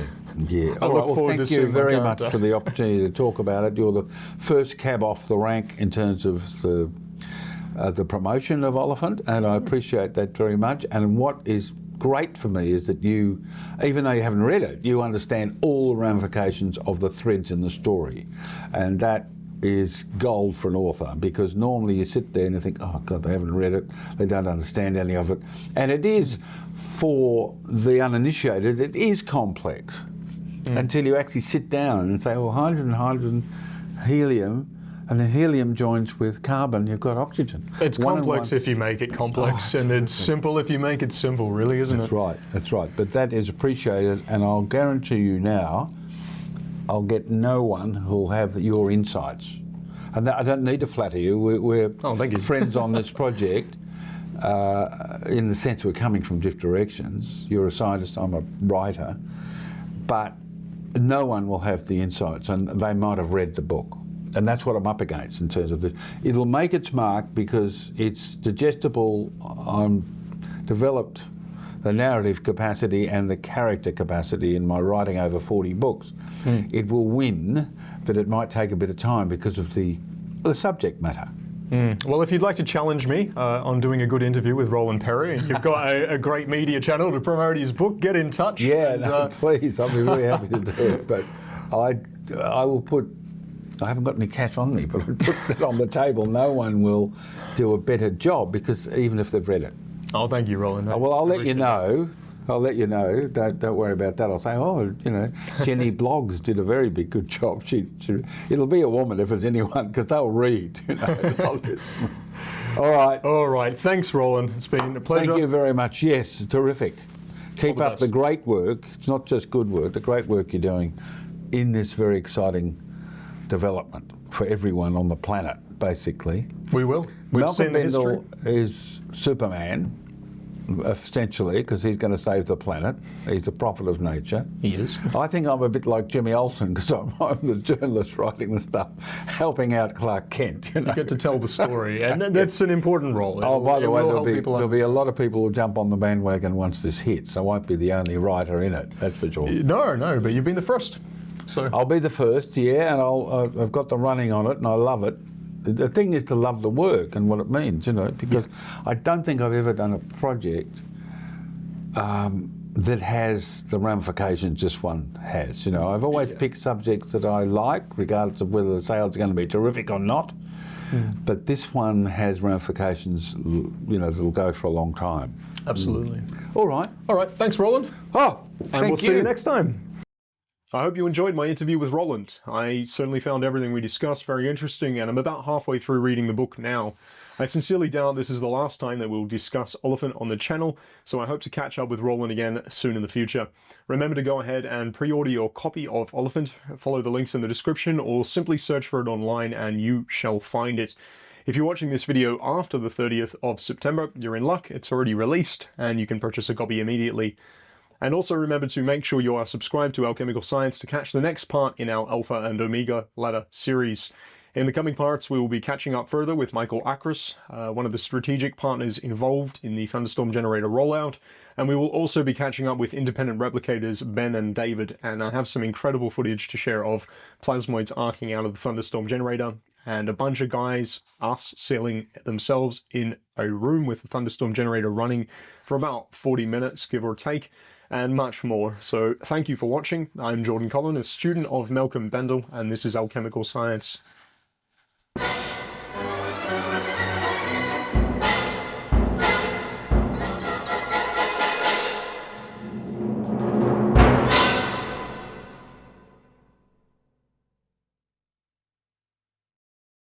S3: I look forward to
S2: thank
S3: seeing
S2: you very
S3: my
S2: much
S3: character.
S2: for the opportunity to talk about it. You're the first cab off the rank in terms of the promotion of Oliphant, and I appreciate that very much. And what is great for me is that you, even though you haven't read it, you understand all the ramifications of the threads in the story, and that is gold for an author, because normally you sit there and you think, oh God, they haven't read it, they don't understand any of it. And it is, for the uninitiated, it is complex until you actually sit down and say, well, hydrogen, helium, and then helium joins with carbon, you've got oxygen.
S3: It's complex if you make it complex, and it's simple if you make it simple, really, isn't it?
S2: That's right. But that is appreciated, and I'll guarantee you now, I'll get no one who'll have your insights. And I don't need to flatter you. We're
S3: thank you.
S2: friends on this project in the sense we're coming from different directions. You're a scientist, I'm a writer. But no one will have the insights, and they might have read the book. And that's what I'm up against in terms of this. It'll make its mark because it's digestible. Developed the narrative capacity and the character capacity in my writing over 40 books. It will win, but it might take a bit of time because of the subject matter.
S3: Well, if you'd like to challenge me on doing a good interview with Roland Perry, and you've got a great media channel to promote his book, get in touch.
S2: Yeah, no, please, I'll be really happy to do it. But I will put, I haven't got any cash on me, but I'll put it on the table. No one will do a better job, because even if they've read it.
S3: Oh, thank you, Roland.
S2: Well, I'll let you know. Don't worry about that. I'll say, Jenny Bloggs did a very good job. It'll be a woman if it's anyone, because they'll read. All right.
S3: Thanks, Roland. It's been a pleasure.
S2: Thank you very much. Yes, terrific. Keep up the great work. It's not just good work, the great work you're doing in this very exciting development for everyone on the planet, basically.
S3: We will.
S2: Malcolm Bendall is Superman, essentially, because he's going to save the planet. He's a prophet of nature.
S3: He is.
S2: I think I'm a bit like Jimmy Olsen, because I'm the journalist writing the stuff, helping out Clark Kent. You
S3: get to tell the story, and that's an important role.
S2: By the way, there'll be a lot of people who jump on the bandwagon once this hits. I won't be the only writer in it, that's for sure.
S3: No, but you've been the first. So
S2: I'll be the first, yeah, and I've got the running on it, and I love it. The thing is to love the work and what it means, because I don't think I've ever done a project that has the ramifications this one has. I've always picked subjects that I like, regardless of whether the sales are going to be terrific or not. But this one has ramifications, that'll go for a long time.
S3: Absolutely.
S2: All right.
S3: Thanks, Roland.
S2: Oh,
S3: and we'll see you next time.
S1: I hope you enjoyed my interview with Roland. I certainly found everything we discussed very interesting, and I'm about halfway through reading the book now. I sincerely doubt this is the last time that we'll discuss Oliphant on the channel, so I hope to catch up with Roland again soon in the future. Remember to go ahead and pre-order your copy of Oliphant, follow the links in the description, or simply search for it online and you shall find it. If you're watching this video after the 30th of September, you're in luck, it's already released, and you can purchase a copy immediately. And also remember to make sure you are subscribed to Alchemical Science to catch the next part in our Alpha and Omega ladder series. In the coming parts, we will be catching up further with Michael Akras, one of the strategic partners involved in the Thunderstorm Generator rollout, and we will also be catching up with independent replicators Ben and David, and I have some incredible footage to share of plasmoids arcing out of the Thunderstorm Generator, and a bunch of guys, us, sealing themselves in a room with the Thunderstorm Generator running for about 40 minutes, give or take, and much more. So thank you for watching. I'm Jordan Collin, a student of Malcolm Bendall, and this is Alchemical Science.